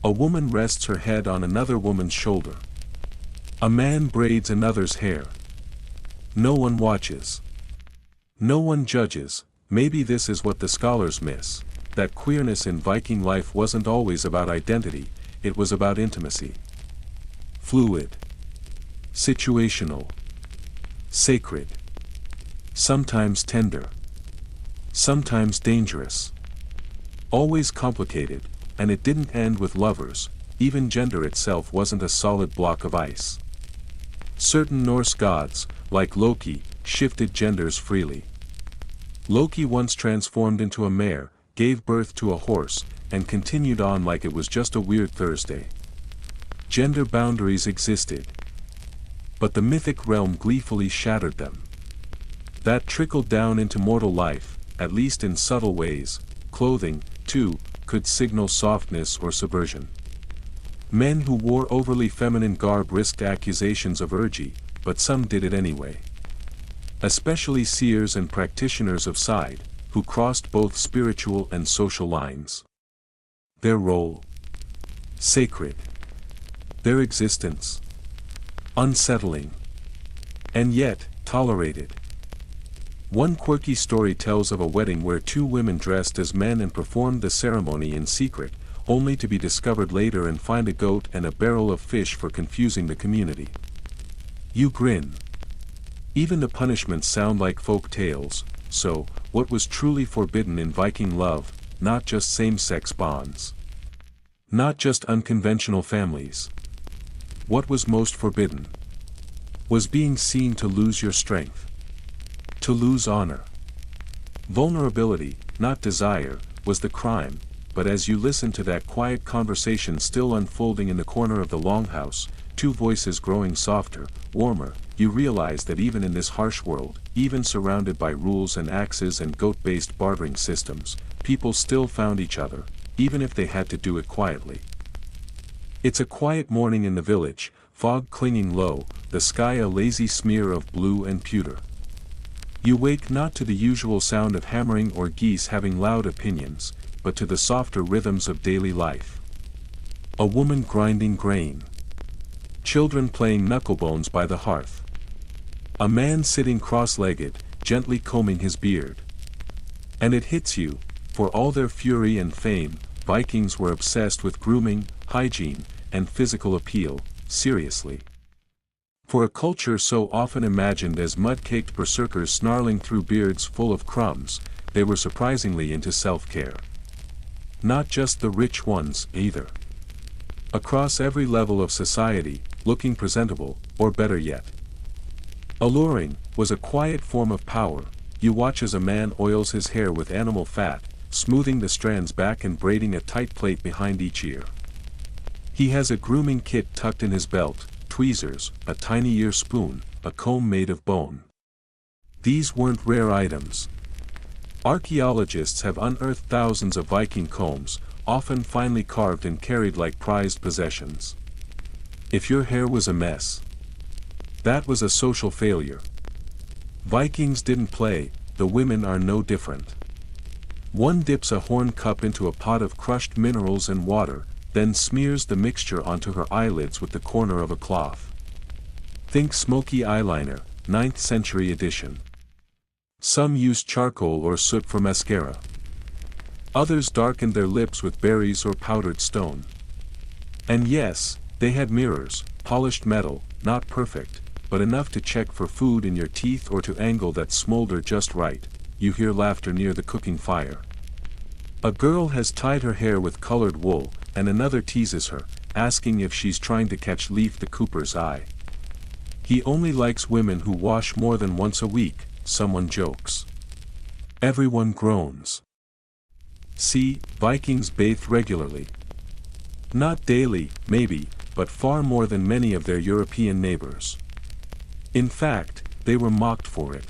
A woman rests her head on another woman's shoulder. A man braids another's hair. No one watches. No one judges. Maybe this is what the scholars miss, that queerness in Viking life wasn't always about identity, it was about intimacy. Fluid. Situational. Sacred. Sometimes tender. Sometimes dangerous. Always complicated, and it didn't end with lovers. Even gender itself wasn't a solid block of ice. Certain Norse gods, like Loki, shifted genders freely. Loki once transformed into a mare, gave birth to a horse, and continued on like it was just a weird Thursday. Gender boundaries existed. But the mythic realm gleefully shattered them. That trickled down into mortal life, at least in subtle ways. Clothing, too, could signal softness or subversion. Men who wore overly feminine garb risked accusations of orgy, but some did it anyway. Especially seers and practitioners of Seidr, who crossed both spiritual and social lines. Their role? Sacred. Their existence? Unsettling. And yet, tolerated. One quirky story tells of a wedding where two women dressed as men and performed the ceremony in secret, only to be discovered later and find a goat and a barrel of fish for confusing the community. You grin. Even the punishments sound like folk tales. So, what was truly forbidden in Viking love? Not just same-sex bonds. Not just unconventional families. What was most forbidden? Was being seen to lose your strength. To lose honor. Vulnerability, not desire, was the crime, but as you listen to that quiet conversation still unfolding in the corner of the Longhouse, two voices growing softer, warmer, you realize that even in this harsh world, even surrounded by rules and axes and goat-based bartering systems, people still found each other, even if they had to do it quietly. It's a quiet morning in the village, fog clinging low, the sky a lazy smear of blue and pewter. You wake not to the usual sound of hammering or geese having loud opinions, but to the softer rhythms of daily life. A woman grinding grain. Children playing knucklebones by the hearth. A man sitting cross-legged, gently combing his beard. And it hits you, for all their fury and fame, Vikings were obsessed with grooming, hygiene, and physical appeal, seriously. For a culture so often imagined as mud-caked berserkers snarling through beards full of crumbs, they were surprisingly into self-care. Not just the rich ones, either. Across every level of society, looking presentable, or better yet, alluring, was a quiet form of power. You watch as a man oils his hair with animal fat, smoothing the strands back and braiding a tight plait behind each ear. He has a grooming kit tucked in his belt, tweezers, a tiny ear spoon, a comb made of bone. These weren't rare items. Archaeologists have unearthed thousands of Viking combs, often finely carved and carried like prized possessions. If your hair was a mess, that was a social failure. Vikings didn't play, the women are no different. One dips a horn cup into a pot of crushed minerals and water, then smears the mixture onto her eyelids with the corner of a cloth. Think smoky eyeliner, 9th century edition. Some used charcoal or soot for mascara. Others darkened their lips with berries or powdered stone. And yes, they had mirrors, polished metal, not perfect, but enough to check for food in your teeth or to angle that smolder just right. You hear laughter near the cooking fire. A girl has tied her hair with colored wool, and another teases her, asking if she's trying to catch Leaf the Cooper's eye. He only likes women who wash more than once a week, someone jokes. Everyone groans. See, Vikings bathed regularly. Not daily, maybe, but far more than many of their European neighbors. In fact, they were mocked for it.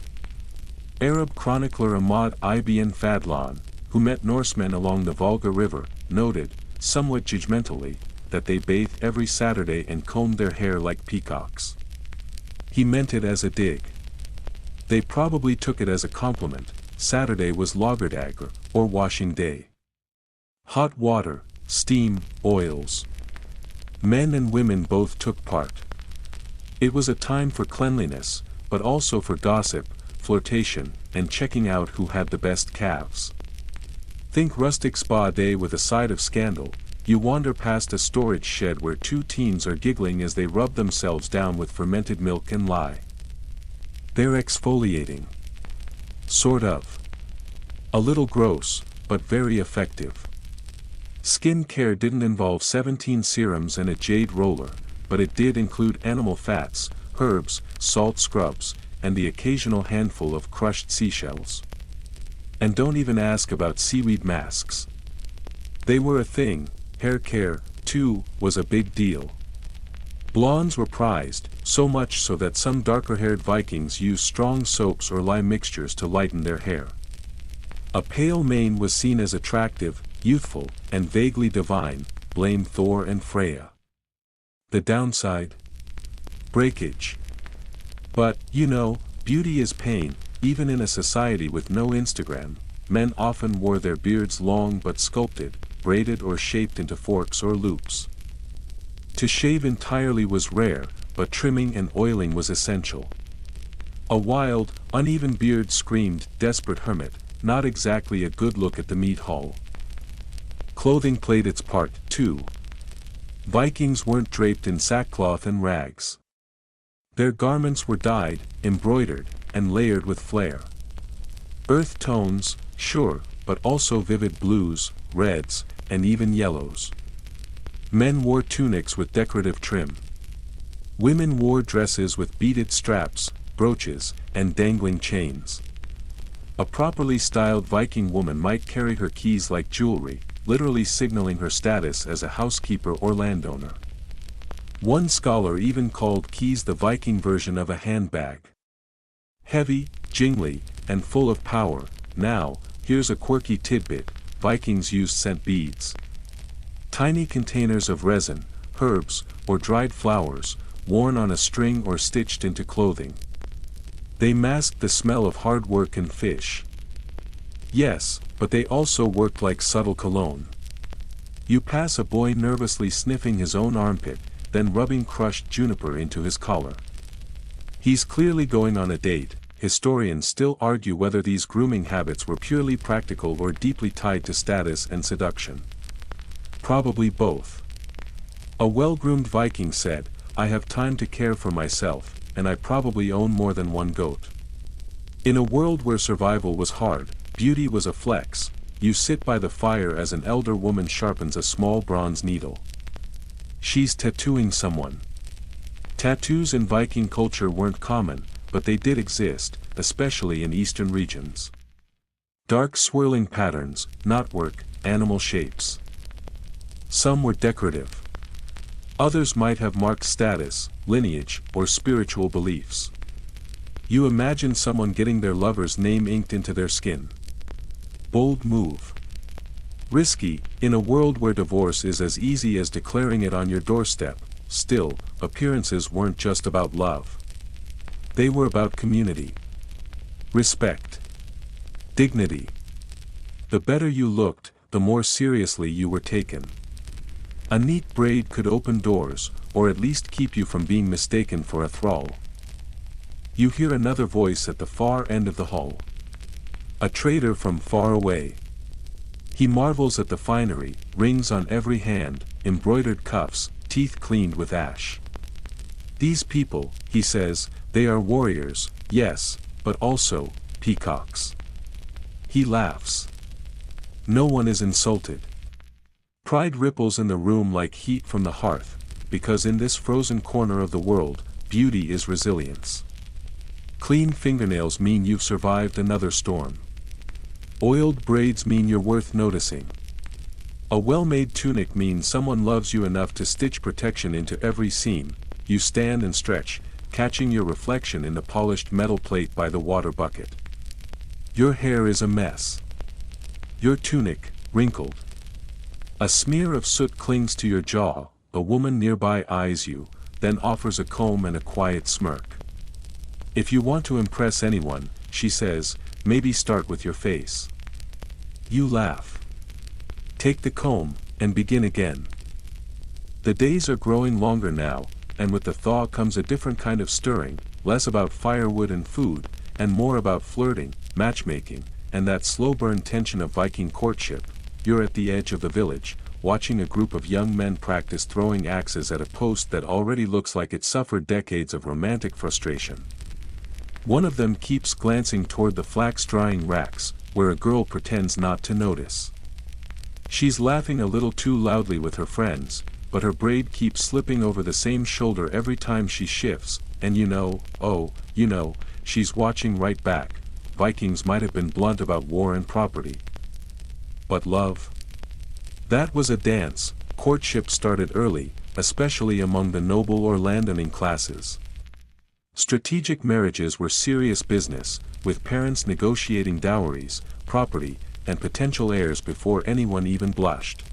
Arab chronicler Ahmad ibn Fadlan, who met Norsemen along the Volga River, noted, somewhat judgmentally, that they bathed every Saturday and combed their hair like peacocks. He meant it as a dig. They probably took it as a compliment. Saturday was lagardagr, or washing day. Hot water, steam, oils. Men and women both took part. It was a time for cleanliness, but also for gossip, flirtation, and checking out who had the best calves. Think rustic spa day with a side of scandal. You wander past a storage shed where two teens are giggling as they rub themselves down with fermented milk and lye. They're exfoliating. Sort of. A little gross, but very effective. Skin care didn't involve 17 serums and a jade roller, but it did include animal fats, herbs, salt scrubs, and the occasional handful of crushed seashells. And don't even ask about seaweed masks. They were a thing. Hair care, too, was a big deal. Blondes were prized, so much so that some darker-haired Vikings used strong soaps or lye mixtures to lighten their hair. A pale mane was seen as attractive, youthful, and vaguely divine. Blame Thor and Freya. The downside? Breakage. But, you know, beauty is pain. Even in a society with no Instagram, men often wore their beards long but sculpted, braided or shaped into forks or loops. To shave entirely was rare, but trimming and oiling was essential. A wild, uneven beard screamed, "Desperate hermit," not exactly a good look at the meat hall. Clothing played its part, too. Vikings weren't draped in sackcloth and rags. Their garments were dyed, embroidered, and layered with flair. Earth tones, sure, but also vivid blues, reds, and even yellows. Men wore tunics with decorative trim. Women wore dresses with beaded straps, brooches, and dangling chains. A properly styled Viking woman might carry her keys like jewelry, literally signaling her status as a housekeeper or landowner. One scholar even called keys the Viking version of a handbag. Heavy, jingly, and full of power. Now, here's a quirky tidbit: Vikings used scent beads. Tiny containers of resin, herbs, or dried flowers, worn on a string or stitched into clothing. They masked the smell of hard work and fish. Yes, but they also worked like subtle cologne. You pass a boy nervously sniffing his own armpit, then rubbing crushed juniper into his collar. He's clearly going on a date. Historians still argue whether these grooming habits were purely practical or deeply tied to status and seduction. Probably both. A well-groomed Viking said, "I have time to care for myself, and I probably own more than one goat." In a world where survival was hard, beauty was a flex. You sit by the fire as an elder woman sharpens a small bronze needle. She's tattooing someone. Tattoos in Viking culture weren't common, but they did exist, especially in eastern regions. Dark swirling patterns, knotwork, animal shapes. Some were decorative. Others might have marked status, lineage, or spiritual beliefs. You imagine someone getting their lover's name inked into their skin. Bold move. Risky, in a world where divorce is as easy as declaring it on your doorstep. Still, appearances weren't just about love. They were about community. Respect. Dignity. The better you looked, the more seriously you were taken. A neat braid could open doors, or at least keep you from being mistaken for a thrall. You hear another voice at the far end of the hall. A trader from far away. He marvels at the finery, rings on every hand, embroidered cuffs, teeth cleaned with ash. These people, he says, they are warriors, yes, but also peacocks. He laughs. No one is insulted. Pride ripples in the room like heat from the hearth, because in this frozen corner of the world, beauty is resilience. Clean fingernails mean you've survived another storm. Oiled braids mean you're worth noticing. A well-made tunic means someone loves you enough to stitch protection into every seam. You stand and stretch, catching your reflection in the polished metal plate by the water bucket. Your hair is a mess. Your tunic, wrinkled. A smear of soot clings to your jaw. A woman nearby eyes you, then offers a comb and a quiet smirk. If you want to impress anyone, she says, maybe start with your face. You laugh. Take the comb, and begin again. The days are growing longer now, and with the thaw comes a different kind of stirring, less about firewood and food, and more about flirting, matchmaking, and that slow-burn tension of Viking courtship. You're at the edge of the village, watching a group of young men practice throwing axes at a post that already looks like it suffered decades of romantic frustration. One of them keeps glancing toward the flax-drying racks, where a girl pretends not to notice. She's laughing a little too loudly with her friends, but her braid keeps slipping over the same shoulder every time she shifts, and she's watching right back. Vikings might have been blunt about war and property. But love? That was a dance. Courtship started early, especially among the noble or landowning classes. Strategic marriages were serious business, with parents negotiating dowries, property, and potential heirs before anyone even blushed.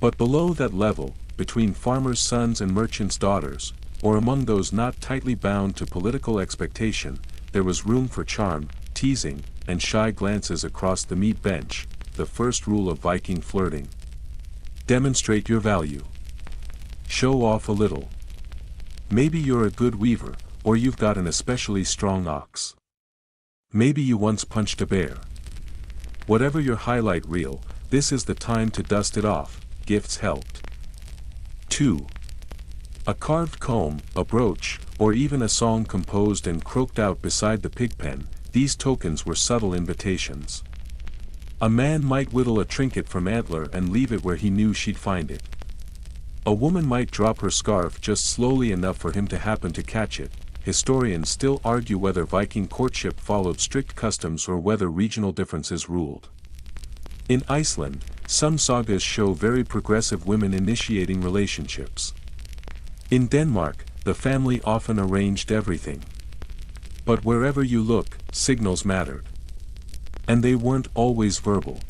But below that level, between farmers' sons and merchants' daughters, or among those not tightly bound to political expectation, there was room for charm, teasing, and shy glances across the meat bench, the first rule of Viking flirting. Demonstrate your value. Show off a little. Maybe you're a good weaver, or you've got an especially strong ox. Maybe you once punched a bear. Whatever your highlight reel, this is the time to dust it off. Gifts helped. 2. A carved comb, a brooch, or even a song composed and croaked out beside the pigpen. These tokens were subtle invitations. A man might whittle a trinket from antler and leave it where he knew she'd find it. A woman might drop her scarf just slowly enough for him to happen to catch it. Historians still argue whether Viking courtship followed strict customs or whether regional differences ruled. In Iceland, some sagas show very progressive women initiating relationships. In Denmark, the family often arranged everything. But wherever you look, signals mattered. And they weren't always verbal.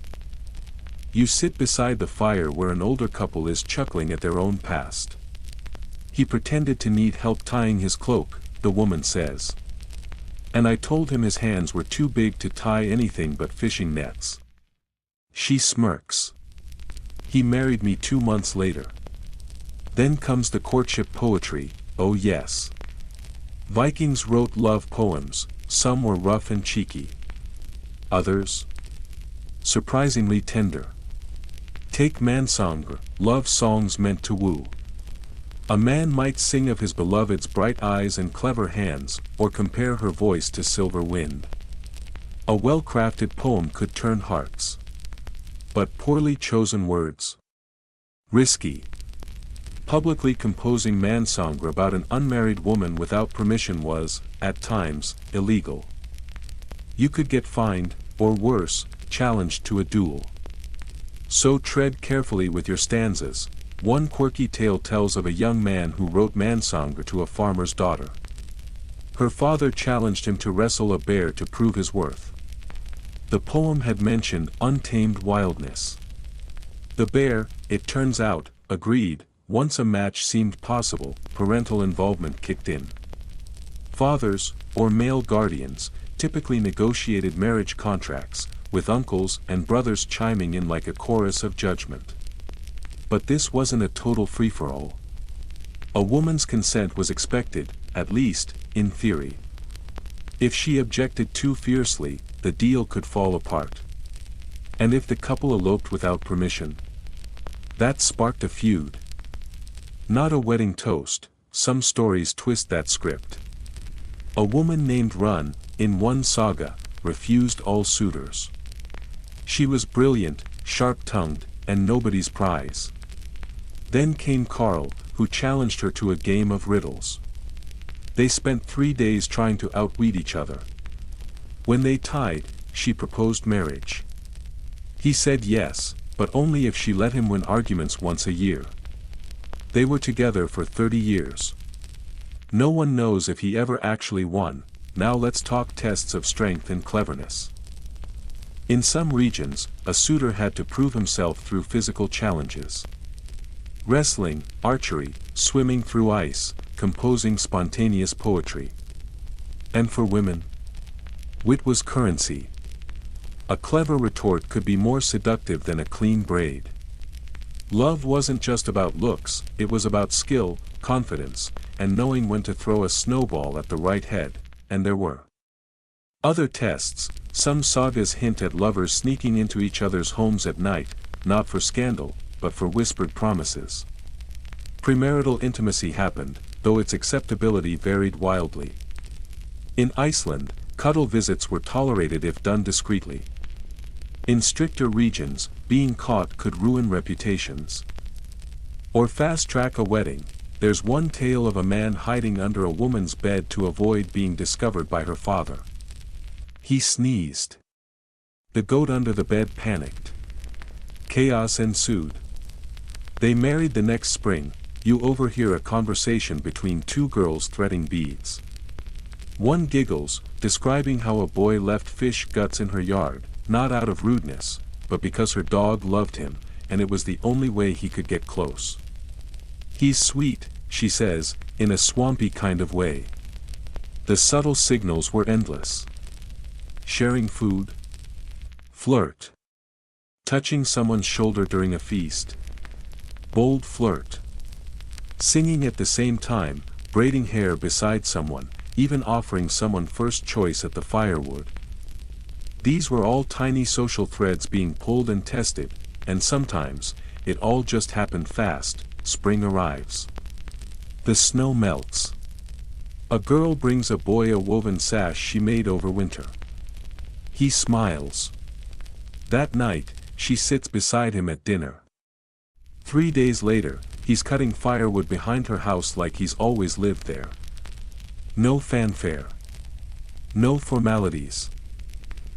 You sit beside the fire where an older couple is chuckling at their own past. He pretended to need help tying his cloak, the woman says. And I told him his hands were too big to tie anything but fishing nets. She smirks. He married me 2 months later. Then comes the courtship poetry, oh yes. Vikings wrote love poems, some were rough and cheeky. Others? Surprisingly tender. Take Mansangr, love songs meant to woo. A man might sing of his beloved's bright eyes and clever hands, or compare her voice to silver wind. A well-crafted poem could turn hearts. But poorly chosen words. Risky. Publicly composing Mansangr about an unmarried woman without permission was, at times, illegal. You could get fined, or worse, challenged to a duel. So tread carefully with your stanzas. One quirky tale tells of a young man who wrote Mansangr to a farmer's daughter. Her father challenged him to wrestle a bear to prove his worth. The poem had mentioned untamed wildness. The bear, it turns out, agreed. Once a match seemed possible, parental involvement kicked in. Fathers, or male guardians, typically negotiated marriage contracts, with uncles and brothers chiming in like a chorus of judgment. But this wasn't a total free-for-all. A woman's consent was expected, at least, in theory. If she objected too fiercely, the deal could fall apart. And if the couple eloped without permission, that sparked a feud. Not a wedding toast, some stories twist that script. A woman named Run, in one saga, refused all suitors. She was brilliant, sharp-tongued, and nobody's prize. Then came Karl, who challenged her to a game of riddles. They spent 3 days trying to outwit each other. When they tied, she proposed marriage. He said yes, but only if she let him win arguments once a year. They were together for 30 years. No one knows if he ever actually won. Now let's talk tests of strength and cleverness. In some regions, a suitor had to prove himself through physical challenges. Wrestling, archery, swimming through ice, composing spontaneous poetry. And for women? Wit was currency. A clever retort could be more seductive than a clean braid. Love wasn't just about looks, it was about skill, confidence, and knowing when to throw a snowball at the right head, and there were other tests. Some sagas hint at lovers sneaking into each other's homes at night, not for scandal, but for whispered promises. Premarital intimacy happened, though its acceptability varied wildly. In Iceland, cuddle visits were tolerated if done discreetly. In stricter regions, being caught could ruin reputations. Or fast-track a wedding. There's one tale of a man hiding under a woman's bed to avoid being discovered by her father. He sneezed. The goat under the bed panicked. Chaos ensued. They married the next spring. You overhear a conversation between 2 girls threading beads. One giggles, describing how a boy left fish guts in her yard, not out of rudeness, but because her dog loved him, and it was the only way he could get close. He's sweet, she says, in a swampy kind of way. The subtle signals were endless. Sharing food. Flirt. Touching someone's shoulder during a feast. Bold flirt. Singing at the same time, braiding hair beside someone, even offering someone first choice at the firewood. These were all tiny social threads being pulled and tested, and sometimes, it all just happened fast. Spring arrives. The snow melts. A girl brings a boy a woven sash she made over winter. He smiles. That night, she sits beside him at dinner. 3 days later, he's cutting firewood behind her house like he's always lived there. No fanfare. No formalities.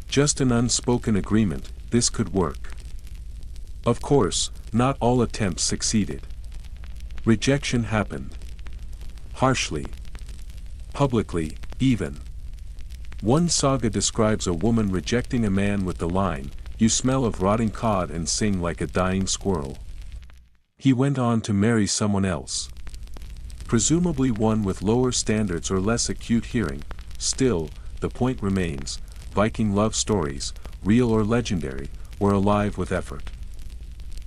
Just an unspoken agreement, this could work. Of course, not all attempts succeeded. Rejection happened. Harshly. Publicly, even. One saga describes a woman rejecting a man with the line, "You smell of rotting cod and sing like a dying squirrel." He went on to marry someone else. Presumably one with lower standards or less acute hearing. Still, the point remains, Viking love stories, real or legendary, were alive with effort.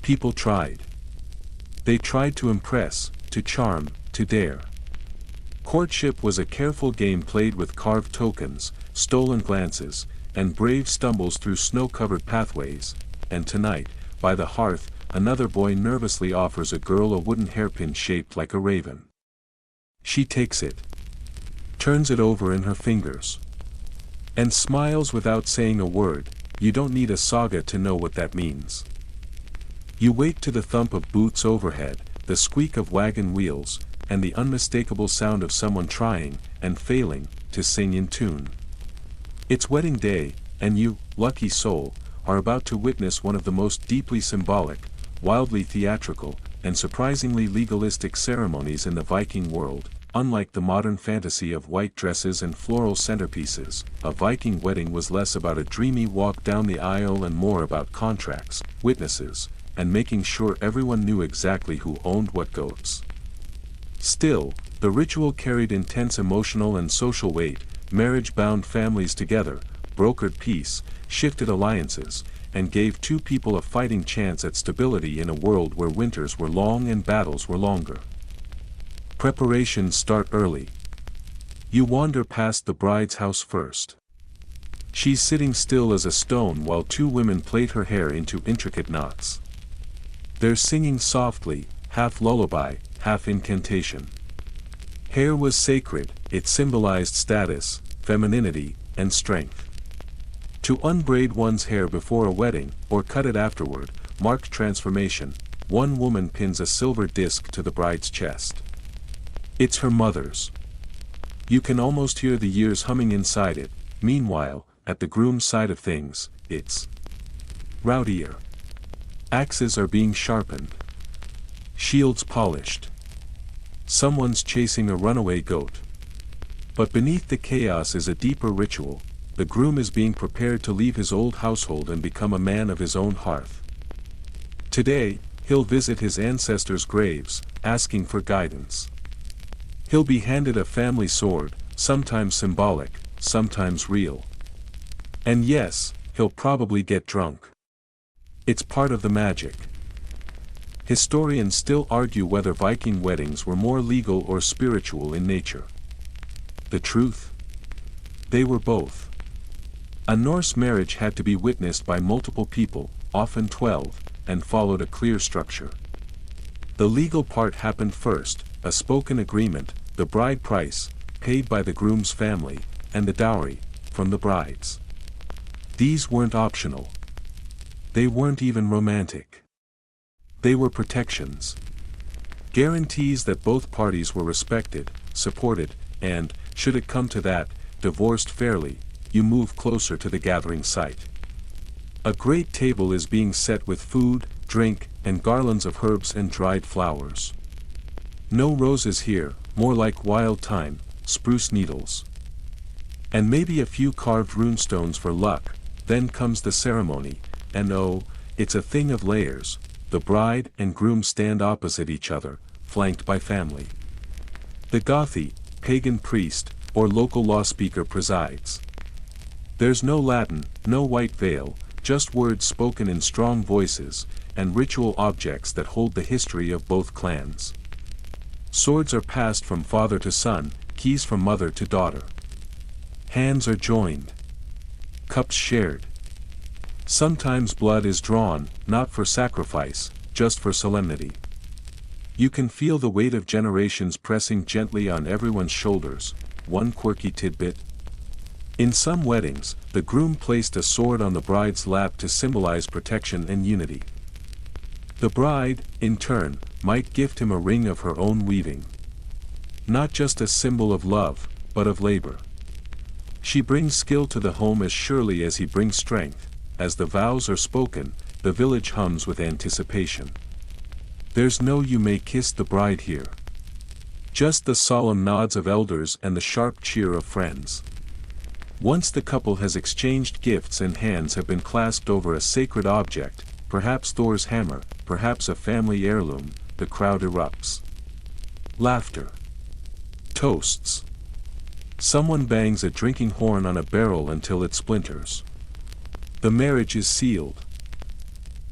People tried. They tried to impress, to charm, to dare. Courtship was a careful game played with carved tokens, stolen glances, and brave stumbles through snow-covered pathways, and tonight, by the hearth, another boy nervously offers a girl a wooden hairpin shaped like a raven. She takes it, turns it over in her fingers, and smiles without saying a word. You don't need a saga to know what that means. You wait to the thump of boots overhead, the squeak of wagon wheels, and the unmistakable sound of someone trying, and failing, to sing in tune. It's wedding day, and you, lucky soul, are about to witness one of the most deeply symbolic, wildly theatrical, and surprisingly legalistic ceremonies in the Viking world. Unlike the modern fantasy of white dresses and floral centerpieces, a Viking wedding was less about a dreamy walk down the aisle and more about contracts, witnesses, and making sure everyone knew exactly who owned what goats. Still, the ritual carried intense emotional and social weight. Marriage bound families together, brokered peace, shifted alliances, and gave two people a fighting chance at stability in a world where winters were long and battles were longer. Preparations start early. You wander past the bride's house first. She's sitting still as a stone while two women plait her hair into intricate knots. They're singing softly, half lullaby, half incantation. Hair was sacred, it symbolized status, femininity, and strength. To unbraid one's hair before a wedding, or cut it afterward, marked transformation. One woman pins a silver disc to the bride's chest. It's her mother's. You can almost hear the years humming inside it. Meanwhile, at the groom's side of things, it's rowdier. Axes are being sharpened. Shields polished. Someone's chasing a runaway goat. But beneath the chaos is a deeper ritual. The groom is being prepared to leave his old household and become a man of his own hearth. Today, he'll visit his ancestors' graves, asking for guidance. He'll be handed a family sword, sometimes symbolic, sometimes real. And yes, he'll probably get drunk. It's part of the magic. Historians still argue whether Viking weddings were more legal or spiritual in nature. The truth? They were both. A Norse marriage had to be witnessed by multiple people, often 12, and followed a clear structure. The legal part happened first, a spoken agreement, the bride price, paid by the groom's family, and the dowry, from the brides. These weren't optional. They weren't even romantic. They were protections. Guarantees that both parties were respected, supported, and, should it come to that, divorced fairly. You move closer to the gathering site. A great table is being set with food, drink, and garlands of herbs and dried flowers. No roses here, more like wild thyme, spruce needles. And maybe a few carved runestones for luck. Then comes the ceremony, and oh, it's a thing of layers. The bride and groom stand opposite each other, flanked by family. The Gothi, pagan priest, or local law speaker presides. There's no Latin, no white veil, just words spoken in strong voices, and ritual objects that hold the history of both clans. Swords are passed from father to son, keys from mother to daughter. Hands are joined. Cups shared. Sometimes blood is drawn, not for sacrifice, just for solemnity. You can feel the weight of generations pressing gently on everyone's shoulders. One quirky tidbit. In some weddings, the groom placed a sword on the bride's lap to symbolize protection and unity. The bride, in turn, might gift him a ring of her own weaving. Not just a symbol of love, but of labor. She brings skill to the home as surely as he brings strength. As the vows are spoken, the village hums with anticipation. There's no "you may kiss the bride" here. Just the solemn nods of elders and the sharp cheer of friends. Once the couple has exchanged gifts and hands have been clasped over a sacred object, perhaps Thor's hammer, perhaps a family heirloom, the crowd erupts. Laughter. Toasts. Someone bangs a drinking horn on a barrel until it splinters. The marriage is sealed.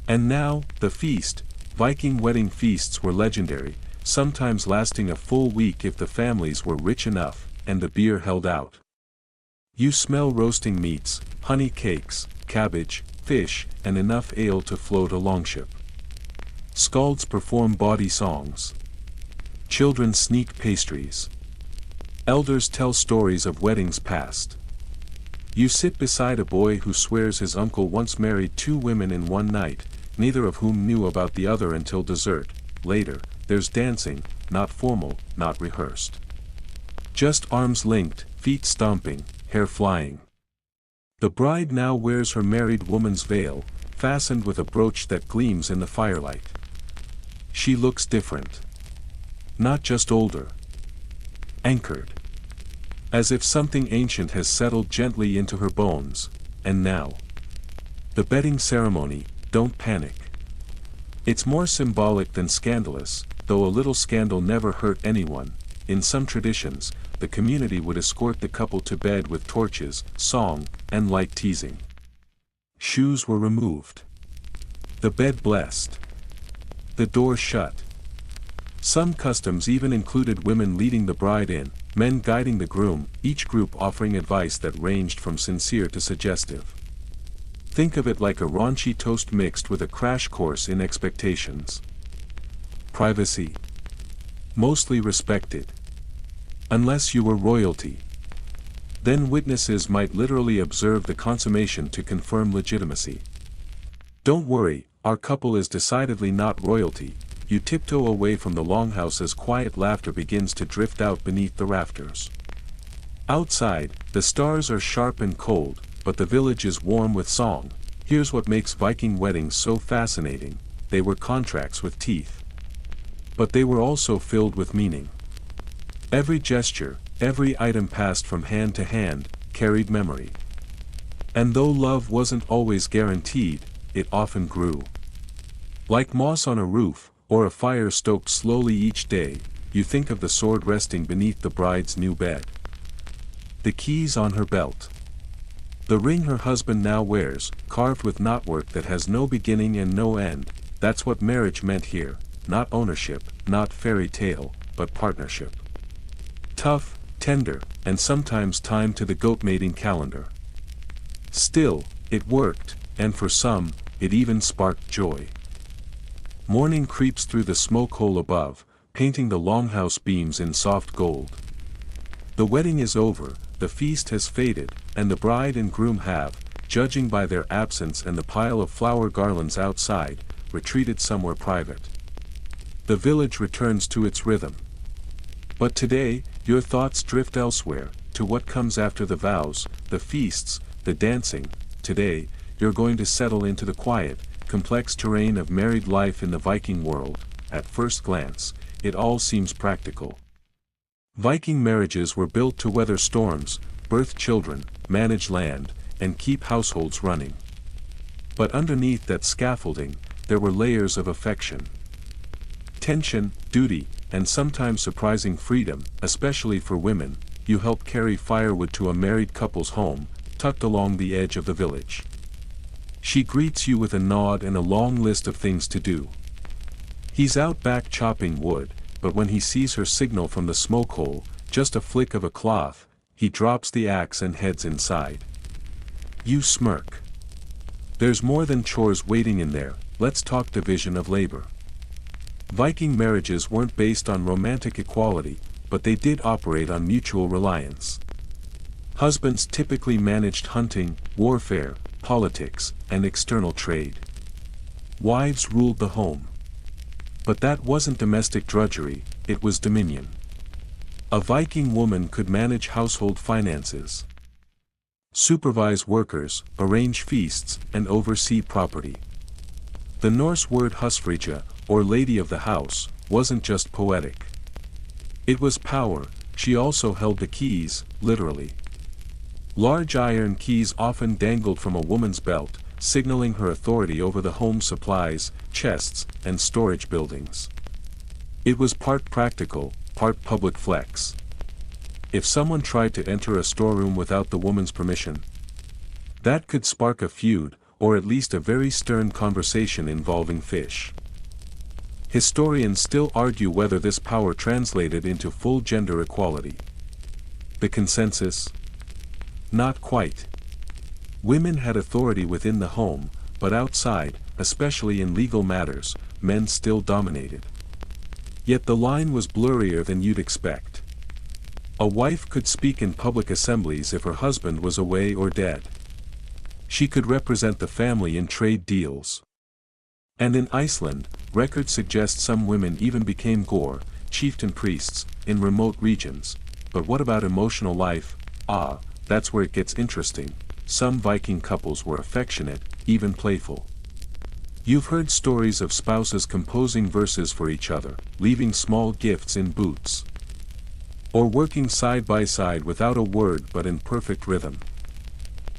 And now, the feast. Viking wedding feasts were legendary, sometimes lasting a full week if the families were rich enough, and the beer held out. You smell roasting meats, honey cakes, cabbage, fish, and enough ale to float a longship. Skalds perform bawdy songs. Children sneak pastries. Elders tell stories of weddings past. You sit beside a boy who swears his uncle once married 2 women in one night, neither of whom knew about the other until dessert. Later, there's dancing, not formal, not rehearsed. Just arms linked, feet stomping, hair flying. The bride now wears her married woman's veil, fastened with a brooch that gleams in the firelight. She looks different. Not just older. Anchored. As if something ancient has settled gently into her bones. And now. The bedding ceremony. Don't panic. It's more symbolic than scandalous, though a little scandal never hurt anyone. In some traditions, the community would escort the couple to bed with torches, song, and light teasing. Shoes were removed. The bed blessed. The door shut. Some customs even included women leading the bride in, men guiding the groom, each group offering advice that ranged from sincere to suggestive. Think of it like a raunchy toast mixed with a crash course in expectations. Privacy. Mostly respected. Unless you were royalty. Then witnesses might literally observe the consummation to confirm legitimacy. Don't worry, our couple is decidedly not royalty. You tiptoe away from the longhouse as quiet laughter begins to drift out beneath the rafters. Outside, the stars are sharp and cold, but the village is warm with song. Here's what makes Viking weddings so fascinating: they were contracts with teeth. But they were also filled with meaning. Every gesture, every item passed from hand to hand, carried memory. And though love wasn't always guaranteed, it often grew. Like moss on a roof, or a fire stoked slowly each day, you think of the sword resting beneath the bride's new bed. The keys on her belt. The ring her husband now wears, carved with knotwork that has no beginning and no end. That's what marriage meant here, not ownership, not fairy tale, but partnership. Tough, tender, and sometimes timed to the goat mating calendar. Still, it worked, and for some, it even sparked joy. Morning creeps through the smoke hole above, painting the longhouse beams in soft gold. The wedding is over, the feast has faded, and the bride and groom have, judging by their absence and the pile of flower garlands outside, retreated somewhere private. The village returns to its rhythm. But today, your thoughts drift elsewhere, to what comes after the vows, the feasts, the dancing. Today, you're going to settle into the quiet, complex terrain of married life in the Viking world. At first glance, it all seems practical. Viking marriages were built to weather storms, birth children, manage land, and keep households running. But underneath that scaffolding, there were layers of affection. Tension, duty, and sometimes surprising freedom, especially for women. You help carry firewood to a married couple's home, tucked along the edge of the village. She greets you with a nod and a long list of things to do. He's out back chopping wood, but when he sees her signal from the smoke hole, just a flick of a cloth, he drops the axe and heads inside. You smirk. There's more than chores waiting in there. Let's talk division of labor. Viking marriages weren't based on romantic equality, but they did operate on mutual reliance. Husbands typically managed hunting, warfare, politics, and external trade. Wives ruled the home. But that wasn't domestic drudgery, it was dominion. A Viking woman could manage household finances, supervise workers, arrange feasts, and oversee property. The Norse word husfrika, or lady of the house, wasn't just poetic. It was power. She also held the keys, literally. Large iron keys often dangled from a woman's belt, signaling her authority over the home's supplies, chests, and storage buildings. It was part practical, part public flex. If someone tried to enter a storeroom without the woman's permission, that could spark a feud, or at least a very stern conversation involving fish. Historians still argue whether this power translated into full gender equality. The consensus? Not quite. Women had authority within the home, but outside, especially in legal matters, men still dominated. Yet the line was blurrier than you'd expect. A wife could speak in public assemblies if her husband was away or dead. She could represent the family in trade deals. And in Iceland, records suggest some women even became gore, chieftain priests, in remote regions. But what about emotional life? That's where it gets interesting. Some Viking couples were affectionate, even playful. You've heard stories of spouses composing verses for each other, leaving small gifts in boots, or working side by side without a word but in perfect rhythm.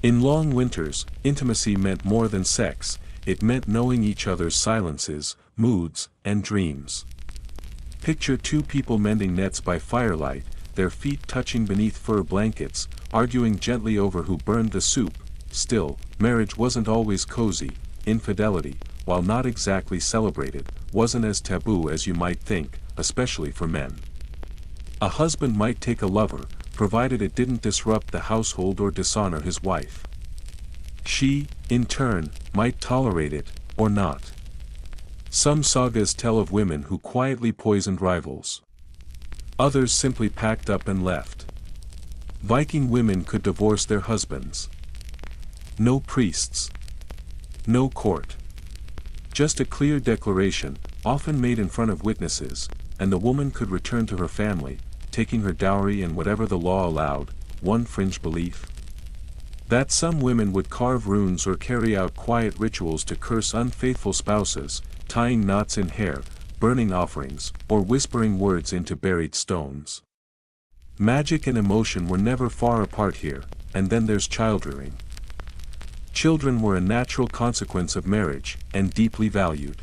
In long winters, intimacy meant more than sex, it meant knowing each other's silences, moods, and dreams. Picture two people mending nets by firelight, their feet touching beneath fur blankets, arguing gently over who burned the soup. Still, marriage wasn't always cozy. Infidelity, while not exactly celebrated, wasn't as taboo as you might think, especially for men. A husband might take a lover, provided it didn't disrupt the household or dishonor his wife. She, in turn, might tolerate it, or not. Some sagas tell of women who quietly poisoned rivals. Others simply packed up and left. Viking women could divorce their husbands. No priests. No court. Just a clear declaration, often made in front of witnesses, and the woman could return to her family, taking her dowry and whatever the law allowed. One fringe belief: that some women would carve runes or carry out quiet rituals to curse unfaithful spouses, tying knots in hair, burning offerings, or whispering words into buried stones. Magic and emotion were never far apart here. And then there's childrearing. Children were a natural consequence of marriage, and deeply valued.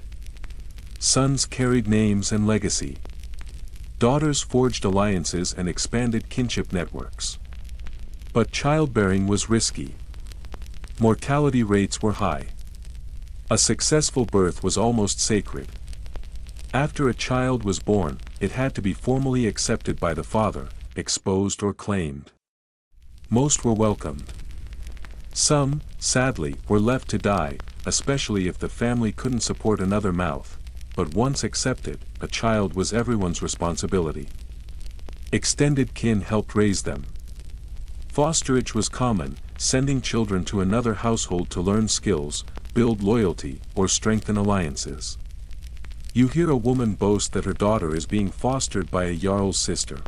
Sons carried names and legacy. Daughters forged alliances and expanded kinship networks. But childbearing was risky. Mortality rates were high. A successful birth was almost sacred. After a child was born, it had to be formally accepted by the father, exposed or claimed. Most were welcomed. Some, sadly, were left to die, especially if the family couldn't support another mouth. But once accepted, a child was everyone's responsibility. Extended kin helped raise them. Fosterage was common, sending children to another household to learn skills, build loyalty, or strengthen alliances. You hear a woman boast that her daughter is being fostered by a jarl's sister.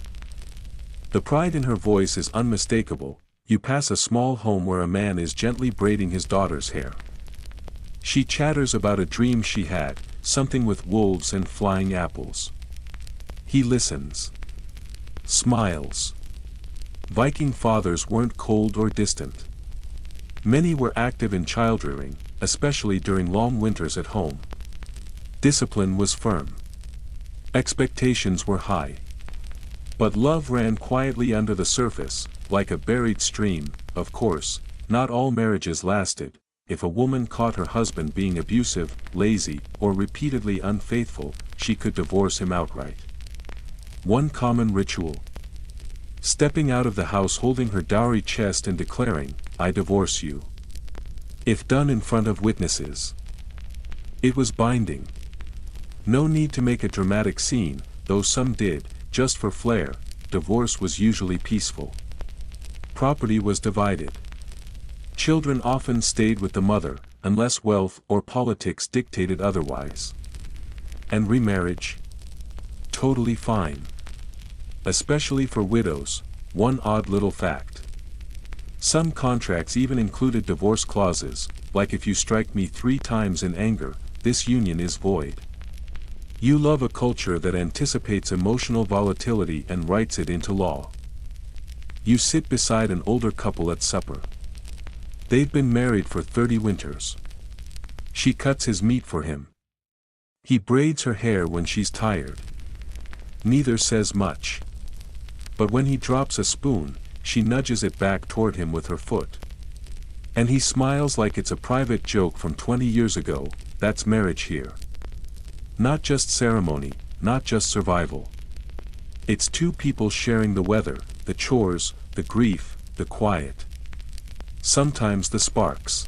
The pride in her voice is unmistakable. You pass a small home where a man is gently braiding his daughter's hair. She chatters about a dream she had, something with wolves and flying apples. He listens. Smiles. Viking fathers weren't cold or distant. Many were active in childrearing, especially during long winters at home. Discipline was firm. Expectations were high. But love ran quietly under the surface, like a buried stream. Of course, not all marriages lasted. if a woman caught her husband being abusive, lazy, or repeatedly unfaithful, she could divorce him outright. One common ritual. Stepping out of the house holding her dowry chest and declaring, "I divorce you." If done in front of witnesses, it was binding. No need to make a dramatic scene, though some did, just for flair. Divorce was usually peaceful. Property was divided. Children often stayed with the mother, unless wealth or politics dictated otherwise. And remarriage? Totally fine. Especially for widows. One odd little fact. Some contracts even included divorce clauses, like if you strike me 3 times in anger, this union is void. You love a culture that anticipates emotional volatility and writes it into law. You sit beside an older couple at supper. They've been married for 30 winters. She cuts his meat for him. He braids her hair when she's tired. Neither says much. But when he drops a spoon, she nudges it back toward him with her foot. And he smiles like it's a private joke from 20 years ago. That's marriage here. Not just ceremony, not just survival. It's 2 people sharing the weather, the chores, the grief, the quiet. Sometimes the sparks.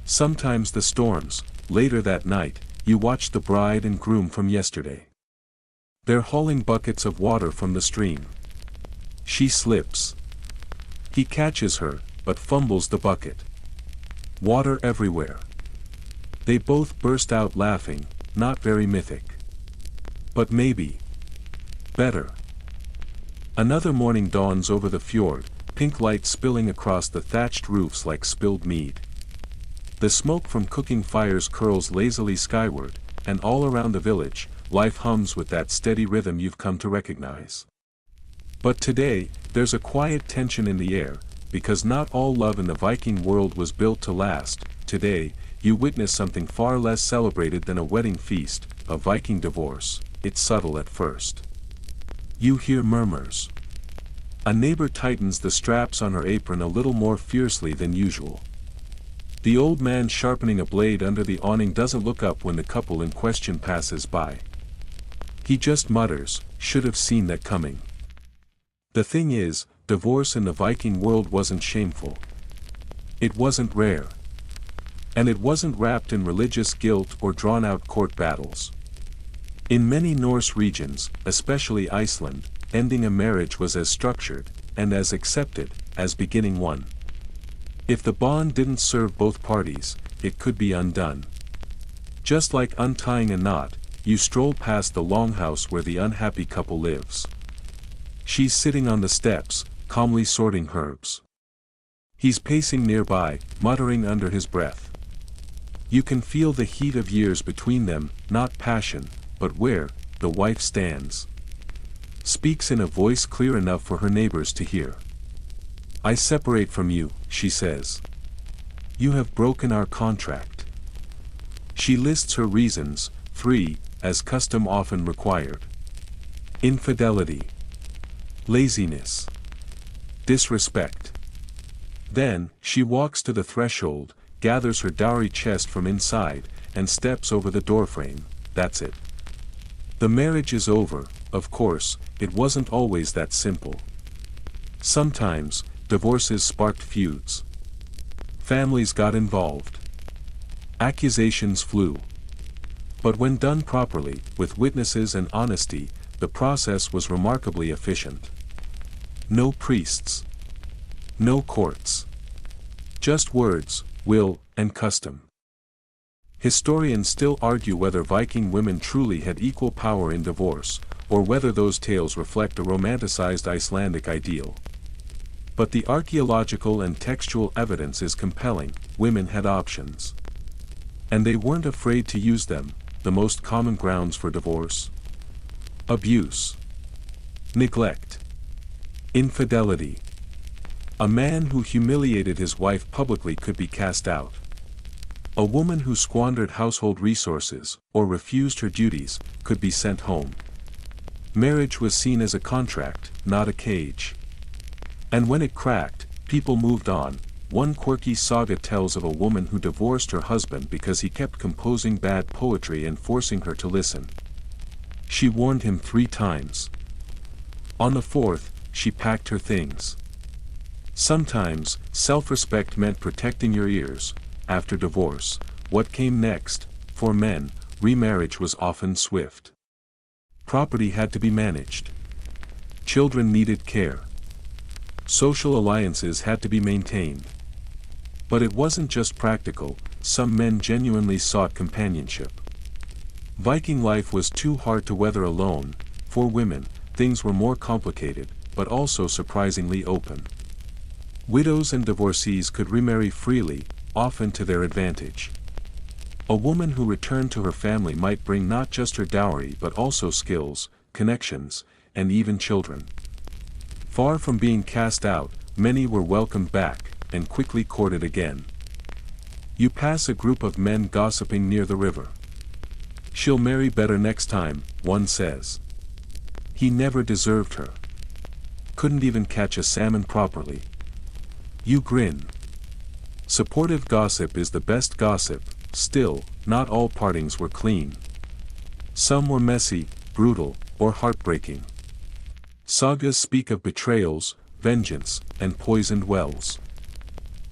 Sometimes the storms. Later that night, you watch the bride and groom from yesterday. They're hauling buckets of water from the stream. She slips. He catches her, but fumbles the bucket. Water everywhere. They both burst out laughing, not very mythic. But maybe. Better. Another morning dawns over the fjord, pink light spilling across the thatched roofs like spilled mead. The smoke from cooking fires curls lazily skyward, and all around the village, life hums with that steady rhythm you've come to recognize. But today, there's a quiet tension in the air, because not all love in the Viking world was built to last. Today, you witness something far less celebrated than a wedding feast, a Viking divorce. It's subtle at first. You hear murmurs. A neighbor tightens the straps on her apron a little more fiercely than usual. The old man sharpening a blade under the awning doesn't look up when the couple in question passes by. He just mutters, "Should have seen that coming." The thing is, divorce in the Viking world wasn't shameful. It wasn't rare. And it wasn't wrapped in religious guilt or drawn-out court battles. In many Norse regions, especially Iceland, ending a marriage was as structured, and as accepted, as beginning one. If the bond didn't serve both parties, it could be undone. Just like untying a knot, you stroll past the Longhouse where the unhappy couple lives. She's sitting on the steps, calmly sorting herbs. He's pacing nearby, muttering under his breath. You can feel the heat of years between them, not passion, but where the wife stands. Speaks in a voice clear enough for her neighbors to hear. "I separate from you," she says. "You have broken our contract." She lists her reasons, 3, as custom often required. Infidelity. Laziness. Disrespect. Then, she walks to the threshold, gathers her dowry chest from inside, and steps over the doorframe. That's it. The marriage is over. Of course, it wasn't always that simple. Sometimes, divorces sparked feuds. Families got involved. Accusations flew. But when done properly, with witnesses and honesty, the process was remarkably efficient. No priests. No courts. Just words, will, and custom. Historians still argue whether Viking women truly had equal power in divorce, or whether those tales reflect a romanticized Icelandic ideal. But the archaeological and textual evidence is compelling. Women had options. And they weren't afraid to use them. The most common grounds for divorce: abuse, neglect, infidelity. A man who humiliated his wife publicly could be cast out. A woman who squandered household resources, or refused her duties, could be sent home. Marriage was seen as a contract, not a cage. And when it cracked, people moved on, one quirky saga tells of a woman who divorced her husband because he kept composing bad poetry and forcing her to listen. She warned him 3 times. On the 4th, she packed her things. Sometimes, self-respect meant protecting your ears. After divorce, what came next? For men, remarriage was often swift. Property had to be managed. Children needed care. Social alliances had to be maintained. But it wasn't just practical, some men genuinely sought companionship. Viking life was too hard to weather alone. For women, things were more complicated, but also surprisingly open. Widows and divorcees could remarry freely, often to their advantage. A woman who returned to her family might bring not just her dowry but also skills, connections, and even children. Far from being cast out, many were welcomed back, and quickly courted again. You pass a group of men gossiping near the river. "She'll marry better next time," one says. "He never deserved her. Couldn't even catch a salmon properly." You grin. Supportive gossip is the best gossip. Still, not all partings were clean. Some were messy, brutal, or heartbreaking. Sagas speak of betrayals, vengeance, and poisoned wells.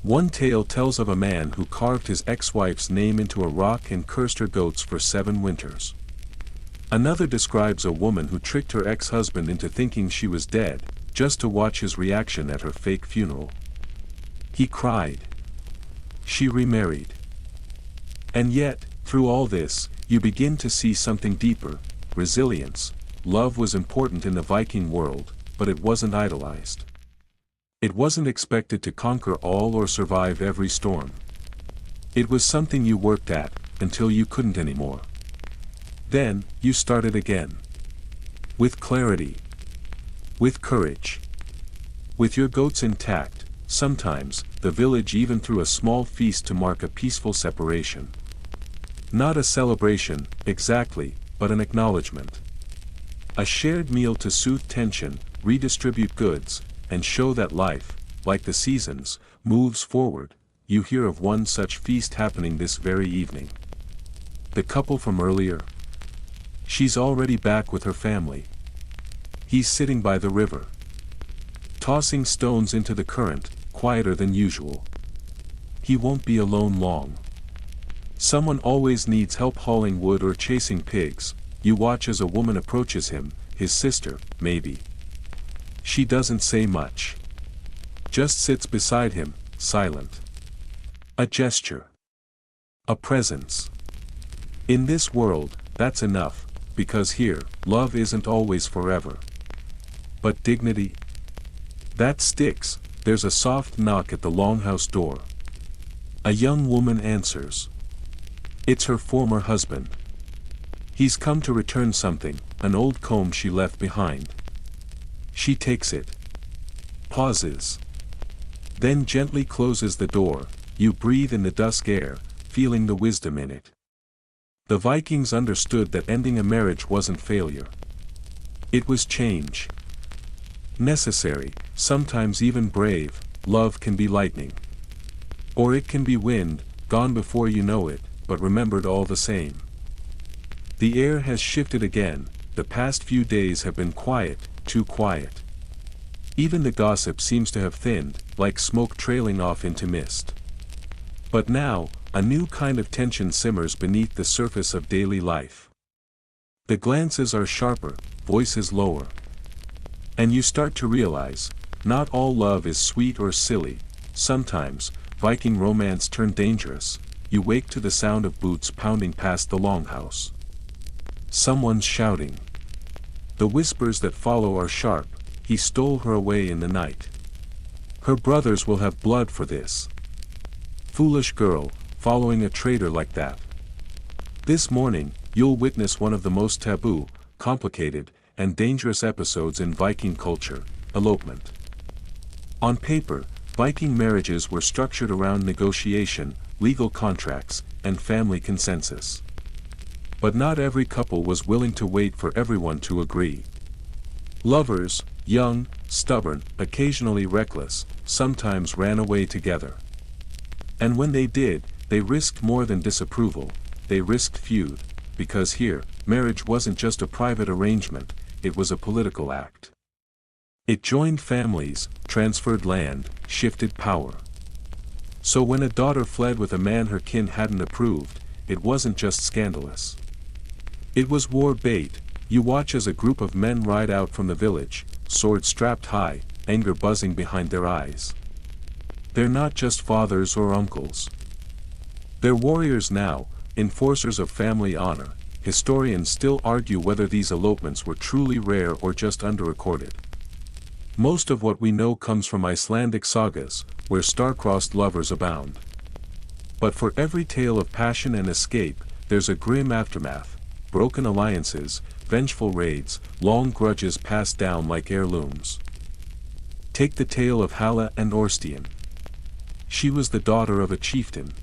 One tale tells of a man who carved his ex-wife's name into a rock and cursed her goats for 7 winters. Another describes a woman who tricked her ex-husband into thinking she was dead, just to watch his reaction at her fake funeral. He cried. She remarried. And yet, through all this, you begin to see something deeper: resilience. Love was important in the Viking world, but it wasn't idolized. It wasn't expected to conquer all or survive every storm. It was something you worked at, until you couldn't anymore. Then, you started again. With clarity. With courage. With your goats intact. Sometimes, the village even threw a small feast to mark a peaceful separation. Not a celebration, exactly, but an acknowledgement. A shared meal to soothe tension, redistribute goods, and show that life, like the seasons, moves forward. You hear of one such feast happening this very evening. The couple from earlier? She's already back with her family. He's sitting by the river, tossing stones into the current, quieter than usual. He won't be alone long. Someone always needs help hauling wood or chasing pigs. You watch as a woman approaches him, his sister, maybe. She doesn't say much. Just sits beside him, silent. A gesture. A presence. In this world, that's enough, because here, love isn't always forever. But dignity? That sticks. There's a soft knock at the Longhouse door. A young woman answers. It's her former husband. He's come to return something, an old comb she left behind. She takes it. Pauses. Then gently closes the door. You breathe in the dusk air, feeling the wisdom in it. The Vikings understood that ending a marriage wasn't failure. It was change. Necessary, sometimes even brave. Love can be lightning. Or it can be wind, gone before you know it, but remembered all the same. The air has shifted again. The past few days have been quiet, too quiet. Even the gossip seems to have thinned, like smoke trailing off into mist. But now, a new kind of tension simmers beneath the surface of daily life. The glances are sharper, voices lower. And you start to realize, not all love is sweet or silly. Sometimes, Viking romance turned dangerous. You wake to the sound of boots pounding past the Longhouse. Someone's shouting. The whispers that follow are sharp. He stole her away in the night. Her brothers will have blood for this. Foolish girl, following a traitor like that. This morning, you'll witness one of the most taboo, complicated, and dangerous episodes in Viking culture: elopement. On paper, Viking marriages were structured around negotiation, legal contracts, and family consensus. But not every couple was willing to wait for everyone to agree. Lovers, young, stubborn, occasionally reckless, sometimes ran away together. And when they did, they risked more than disapproval, they risked feud, because here, marriage wasn't just a private arrangement, it was a political act. It joined families, transferred land, shifted power. So when a daughter fled with a man her kin hadn't approved, it wasn't just scandalous. It was war bait. You watch as a group of men ride out from the village, swords strapped high, anger buzzing behind their eyes. They're not just fathers or uncles. They're warriors now, enforcers of family honor. Historians still argue whether these elopements were truly rare or just underrecorded. Most of what we know comes from Icelandic sagas, where star-crossed lovers abound. But for every tale of passion and escape, there's a grim aftermath: broken alliances, vengeful raids, long grudges passed down like heirlooms. Take the tale of Halla and Orstian. She was the daughter of a chieftain.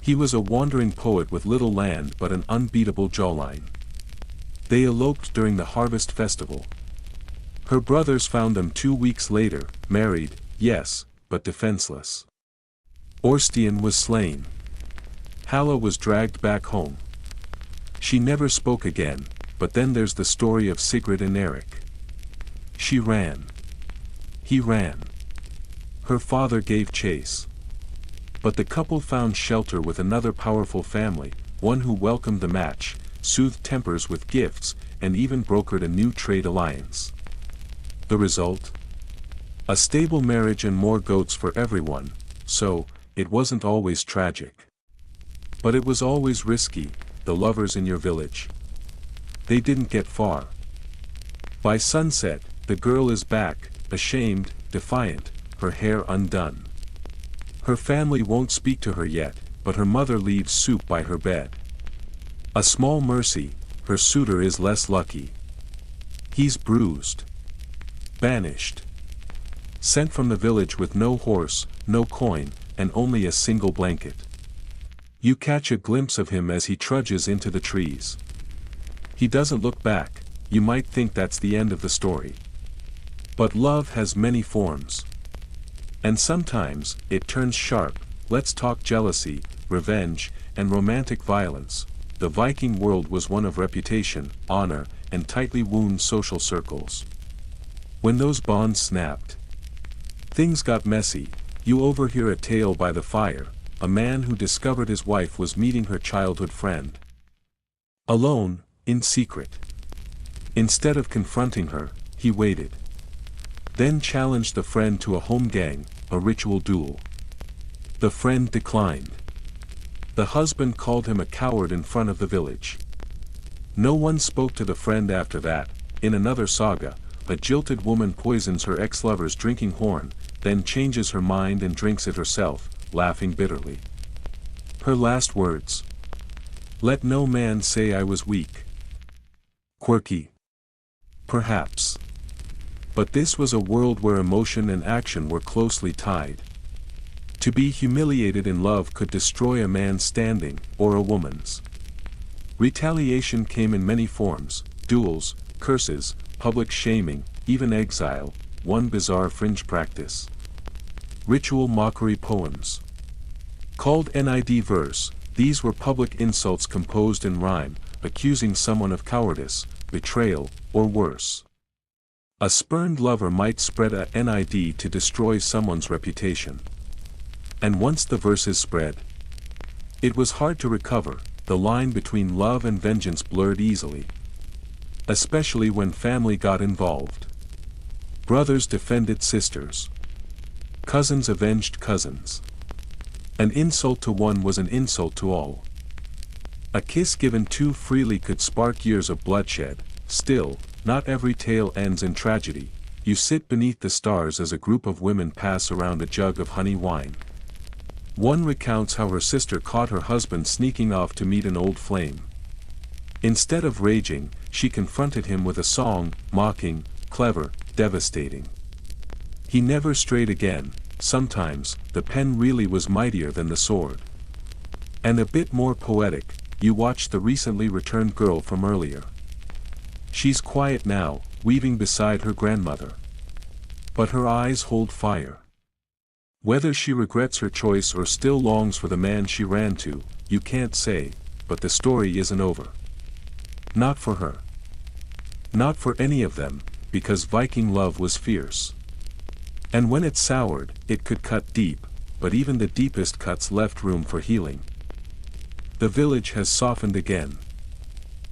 He was a wandering poet with little land but an unbeatable jawline. They eloped during the harvest festival. Her brothers found them 2 weeks later, married, yes, but defenseless. Orstian was slain. Halla was dragged back home. She never spoke again, but then there's the story of Sigrid and Eric. She ran. He ran. Her father gave chase. But the couple found shelter with another powerful family, one who welcomed the match, soothed tempers with gifts, and even brokered a new trade alliance. The result? A stable marriage and more goats for everyone, so, it wasn't always tragic. But it was always risky, the lovers in your village. They didn't get far. By sunset, the girl is back, ashamed, defiant, her hair undone. Her family won't speak to her yet, but her mother leaves soup by her bed. A small mercy, her suitor is less lucky. He's bruised. Banished. Sent from the village with no horse, no coin, and only a single blanket. You catch a glimpse of him as he trudges into the trees. He doesn't look back. You might think that's the end of the story. But love has many forms. And sometimes, it turns sharp. Let's talk jealousy, revenge, and romantic violence. The Viking world was one of reputation, honor, and tightly wound social circles. When those bonds snapped, things got messy. You overhear a tale by the fire, a man who discovered his wife was meeting her childhood friend. Alone, in secret. Instead of confronting her, he waited. Then challenged the friend to a home gang, a ritual duel. The friend declined. The husband called him a coward in front of the village. No one spoke to the friend after that. In another saga, a jilted woman poisons her ex-lover's drinking horn, then changes her mind and drinks it herself, laughing bitterly. Her last words: "Let no man say I was weak." Quirky? Perhaps. But this was a world where emotion and action were closely tied. To be humiliated in love could destroy a man's standing, or a woman's. Retaliation came in many forms: duels, curses, public shaming, even exile, one bizarre fringe practice. Ritual mockery poems. Called nid verse, these were public insults composed in rhyme, accusing someone of cowardice, betrayal, or worse. A spurned lover might spread a nid to destroy someone's reputation. And once the verses spread, it was hard to recover. The line between love and vengeance blurred easily. Especially when family got involved. Brothers defended sisters. Cousins avenged cousins. An insult to one was an insult to all. A kiss given too freely could spark years of bloodshed. Still, not every tale ends in tragedy. You sit beneath the stars as a group of women pass around a jug of honey wine. One recounts how her sister caught her husband sneaking off to meet an old flame. Instead of raging, she confronted him with a song, mocking, clever, devastating. He never strayed again. Sometimes, the pen really was mightier than the sword. And a bit more poetic, you watch the recently returned girl from earlier. She's quiet now, weaving beside her grandmother. But her eyes hold fire. Whether she regrets her choice or still longs for the man she ran to, you can't say, but the story isn't over. Not for her. Not for any of them, because Viking love was fierce. And when it soured, it could cut deep, but even the deepest cuts left room for healing. The village has softened again.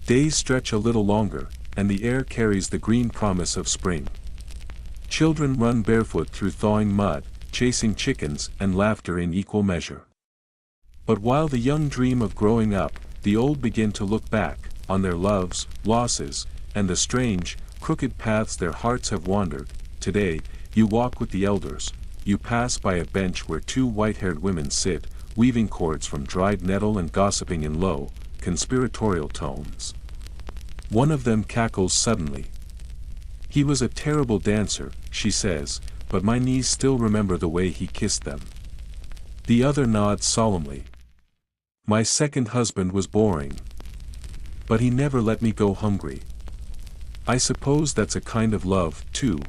Days stretch a little longer, and the air carries the green promise of spring. Children run barefoot through thawing mud, chasing chickens and laughter in equal measure. But while the young dream of growing up, the old begin to look back, on their loves, losses, and the strange, crooked paths their hearts have wandered. Today, you walk with the elders, you pass by a bench where two white-haired women sit, weaving cords from dried nettle and gossiping in low, conspiratorial tones. One of them cackles suddenly. "He was a terrible dancer," she says, "but my knees still remember the way he kissed them." The other nods solemnly. "My second husband was boring. But he never let me go hungry. I suppose that's a kind of love, too."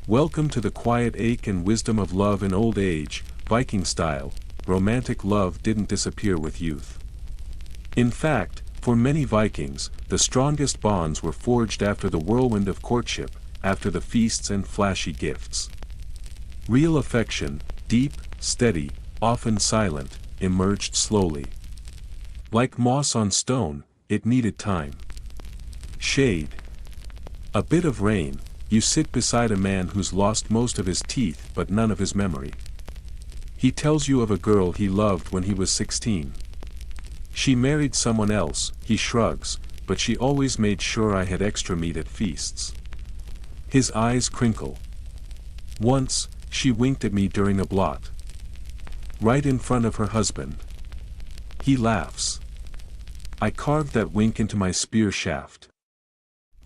Welcome to the quiet ache and wisdom of love in old age, Viking style. Romantic love didn't disappear with youth. In fact, for many Vikings, the strongest bonds were forged after the whirlwind of courtship, after the feasts and flashy gifts. Real affection, deep, steady, often silent, emerged slowly. Like moss on stone, it needed time. Shade. A bit of rain. You sit beside a man who's lost most of his teeth but none of his memory. He tells you of a girl he loved when he was 16. "She married someone else," he shrugs, "but she always made sure I had extra meat at feasts." His eyes crinkle. "Once, she winked at me during a blot. Right in front of her husband." He laughs. "I carved that wink into my spear shaft."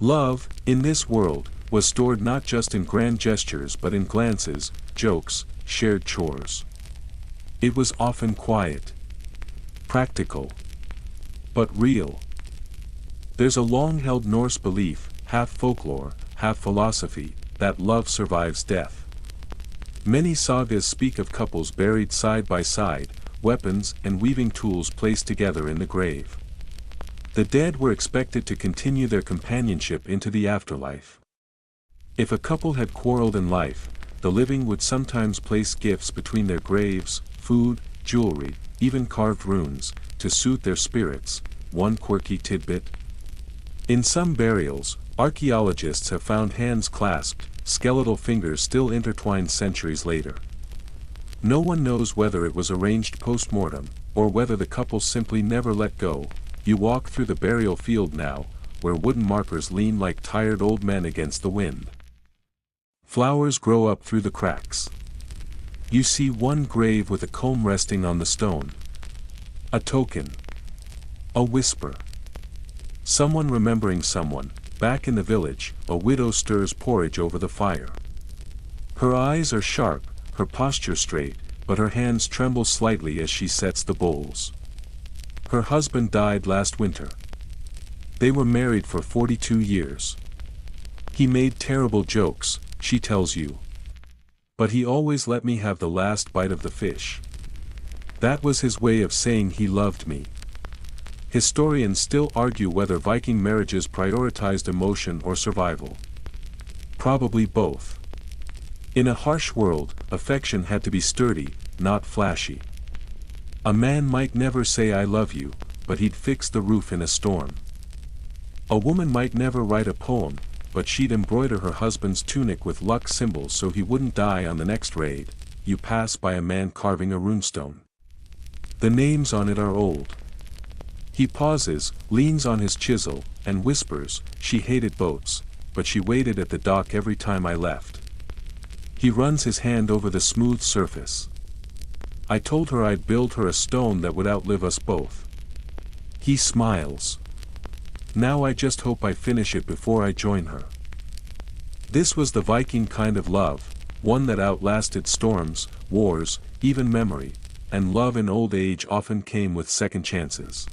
Love, in this world, was stored not just in grand gestures but in glances, jokes, shared chores. It was often quiet. Practical. But real. There's a long-held Norse belief, half folklore, half philosophy, that love survives death. Many sagas speak of couples buried side by side, weapons and weaving tools placed together in the grave. The dead were expected to continue their companionship into the afterlife. If a couple had quarreled in life, the living would sometimes place gifts between their graves, food, jewelry, even carved runes, to soothe their spirits. One quirky tidbit. In some burials, archaeologists have found hands clasped, skeletal fingers still intertwined centuries later. No one knows whether it was arranged post-mortem, or whether the couple simply never let go. You walk through the burial field now, where wooden markers lean like tired old men against the wind. Flowers grow up through the cracks. You see one grave with a comb resting on the stone. A token. A whisper. Someone remembering someone. Back in the village, a widow stirs porridge over the fire. Her eyes are sharp, her posture straight, but her hands tremble slightly as she sets the bowls. Her husband died last winter. They were married for 42 years. He made terrible jokes, she tells you. But he always let me have the last bite of the fish. That was his way of saying he loved me. Historians still argue whether Viking marriages prioritized emotion or survival. Probably both. In a harsh world, affection had to be sturdy, not flashy. A man might never say "I love you," but he'd fix the roof in a storm. A woman might never write a poem, but she'd embroider her husband's tunic with luck symbols so he wouldn't die on the next raid. You pass by a man carving a runestone. The names on it are old. He pauses, leans on his chisel, and whispers, "She hated boats, but she waited at the dock every time I left." He runs his hand over the smooth surface. "I told her I'd build her a stone that would outlive us both." He smiles. "Now I just hope I finish it before I join her." This was the Viking kind of love, one that outlasted storms, wars, even memory, and love in old age often came with second chances.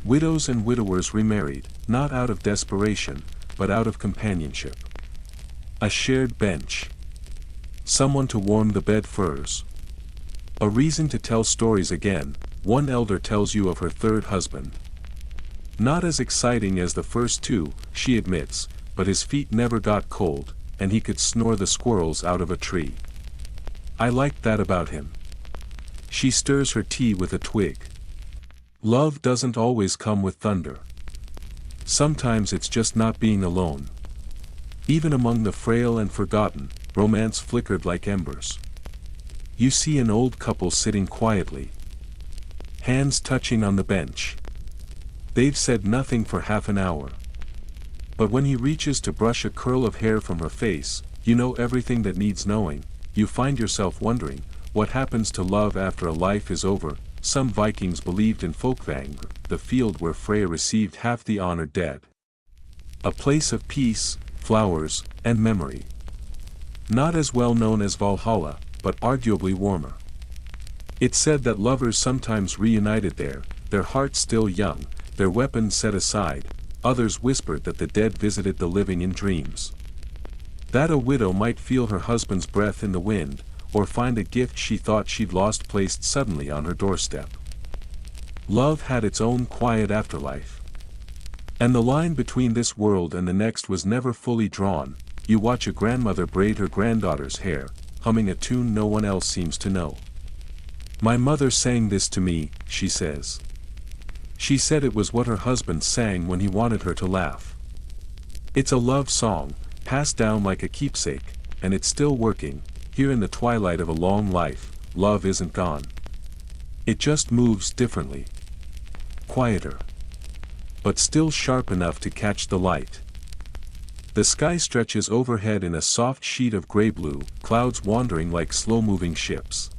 Widows and widowers remarried, not out of desperation, but out of companionship. A shared bench. Someone to warm the bed furs. A reason to tell stories again. One elder tells you of her third husband. Not as exciting as the first two, she admits, but his feet never got cold, and he could snore the squirrels out of a tree. I liked that about him. She stirs her tea with a twig. Love doesn't always come with thunder. Sometimes it's just not being alone. Even among the frail and forgotten, romance flickered like embers. You see an old couple sitting quietly, hands touching on the bench. They've said nothing for half an hour. But when he reaches to brush a curl of hair from her face, you know everything that needs knowing. You find yourself wondering, what happens to love after a life is over? Some Vikings believed in Folkvang, the field where Freya received half the honor dead. A place of peace, flowers, and memory. Not as well known as Valhalla, but arguably warmer. It's said that lovers sometimes reunited there, their hearts still young, their weapons set aside. Others whispered that the dead visited the living in dreams. That a widow might feel her husband's breath in the wind, or find a gift she thought she'd lost placed suddenly on her doorstep. Love had its own quiet afterlife. And the line between this world and the next was never fully drawn. You watch a grandmother braid her granddaughter's hair, humming a tune no one else seems to know. My mother sang this to me, she says. She said it was what her husband sang when he wanted her to laugh. It's a love song, passed down like a keepsake, and it's still working. Here in the twilight of a long life, love isn't gone. It just moves differently. Quieter. But still sharp enough to catch the light. The sky stretches overhead in a soft sheet of gray-blue, clouds wandering like slow-moving ships.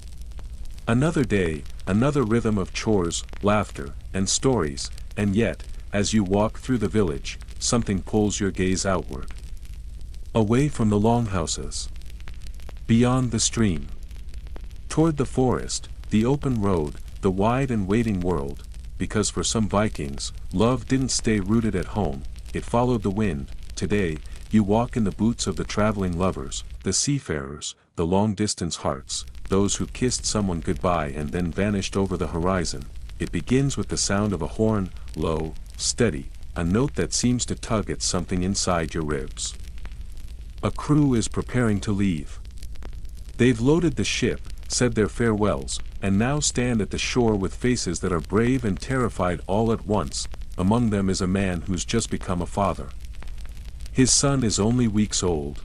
Another day, another rhythm of chores, laughter, and stories, and yet, as you walk through the village, something pulls your gaze outward. Away from the longhouses. Beyond the stream. Toward the forest, the open road, the wide and waiting world, because for some Vikings, love didn't stay rooted at home, it followed the wind. Today, you walk in the boots of the traveling lovers, the seafarers, the long-distance hearts, those who kissed someone goodbye and then vanished over the horizon. It begins with the sound of a horn, low, steady, a note that seems to tug at something inside your ribs. A crew is preparing to leave. They've loaded the ship, said their farewells, and now stand at the shore with faces that are brave and terrified all at once. Among them is a man who's just become a father. His son is only weeks old.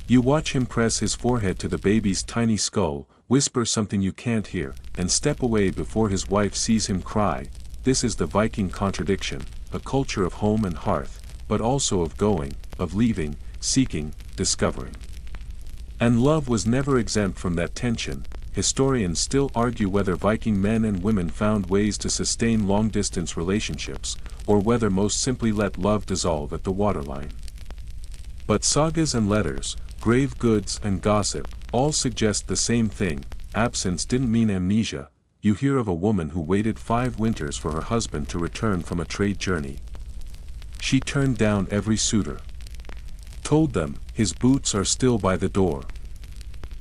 You watch him press his forehead to the baby's tiny skull, whisper something you can't hear, and step away before his wife sees him cry. This is the Viking contradiction, a culture of home and hearth, but also of going, of leaving, seeking, discovering. And love was never exempt from that tension. Historians still argue whether Viking men and women found ways to sustain long-distance relationships, or whether most simply let love dissolve at the waterline. But sagas and letters, grave goods and gossip, all suggest the same thing. Absence didn't mean amnesia. You hear of a woman who waited 5 winters for her husband to return from a trade journey. She turned down every suitor. Told them, his boots are still by the door.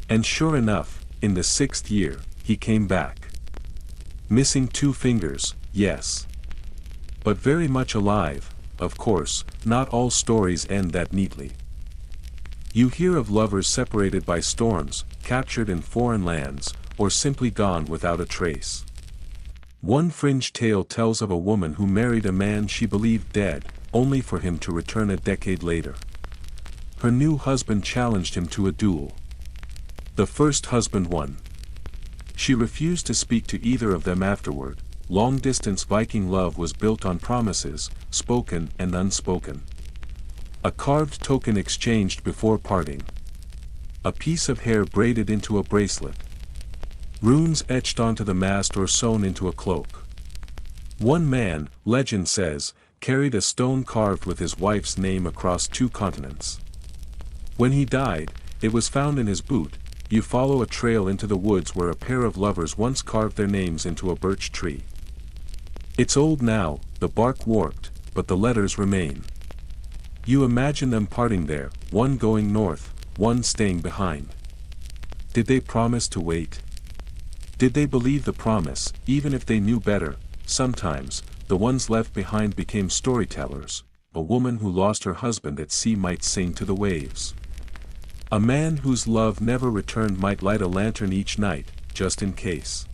And sure enough, in the 6th year, he came back. Missing 2 fingers, yes. But very much alive. Of course, not all stories end that neatly. You hear of lovers separated by storms, captured in foreign lands, or simply gone without a trace. One fringe tale tells of a woman who married a man she believed dead, only for him to return a decade later. Her new husband challenged him to a duel. The first husband won. She refused to speak to either of them afterward. Long-distance Viking love was built on promises, spoken and unspoken. A carved token exchanged before parting. A piece of hair braided into a bracelet. Runes etched onto the mast or sewn into a cloak. One man, legend says, carried a stone carved with his wife's name across 2 continents. When he died, it was found in his boot. You follow a trail into the woods where a pair of lovers once carved their names into a birch tree. It's old now, the bark warped, but the letters remain. You imagine them parting there, one going north, one staying behind. Did they promise to wait? Did they believe the promise, even if they knew better? Sometimes, the ones left behind became storytellers. A woman who lost her husband at sea might sing to the waves. A man whose love never returned might light a lantern each night, just in case.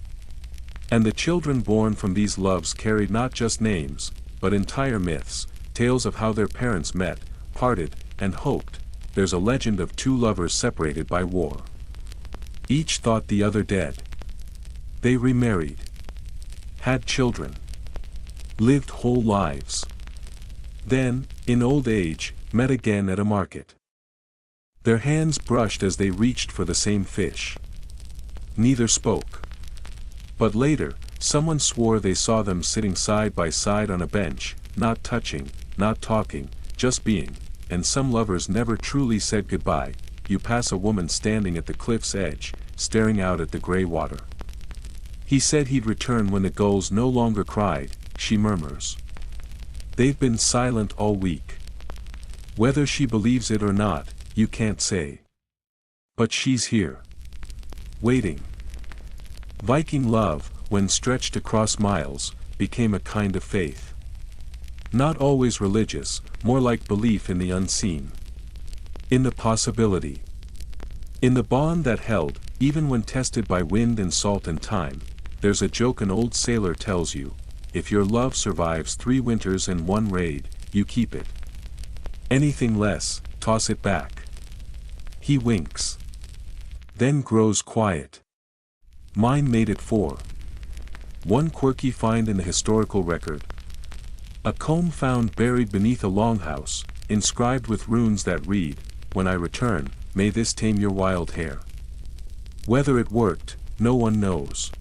And the children born from these loves carried not just names, but entire myths, tales of how their parents met, parted, and hoped. There's a legend of two lovers separated by war. Each thought the other dead. They remarried, had children, lived whole lives. Then, in old age, met again at a market. Their hands brushed as they reached for the same fish. Neither spoke. But later, someone swore they saw them sitting side by side on a bench, not touching, not talking, just being, and some lovers never truly said goodbye. You pass a woman standing at the cliff's edge, staring out at the gray water. He said he'd return when the gulls no longer cried, she murmurs. They've been silent all week. Whether she believes it or not, you can't say. But she's here. Waiting. Viking love, when stretched across miles, became a kind of faith. Not always religious, more like belief in the unseen. In the possibility. In the bond that held, even when tested by wind and salt and time. There's a joke an old sailor tells you. If your love survives 3 winters and 1 raid, you keep it. Anything less, toss it back. He winks. Then grows quiet. Mine made it 4. One quirky find in the historical record. A comb found buried beneath a longhouse, inscribed with runes that read, "When I return, may this tame your wild hair." Whether it worked, no one knows.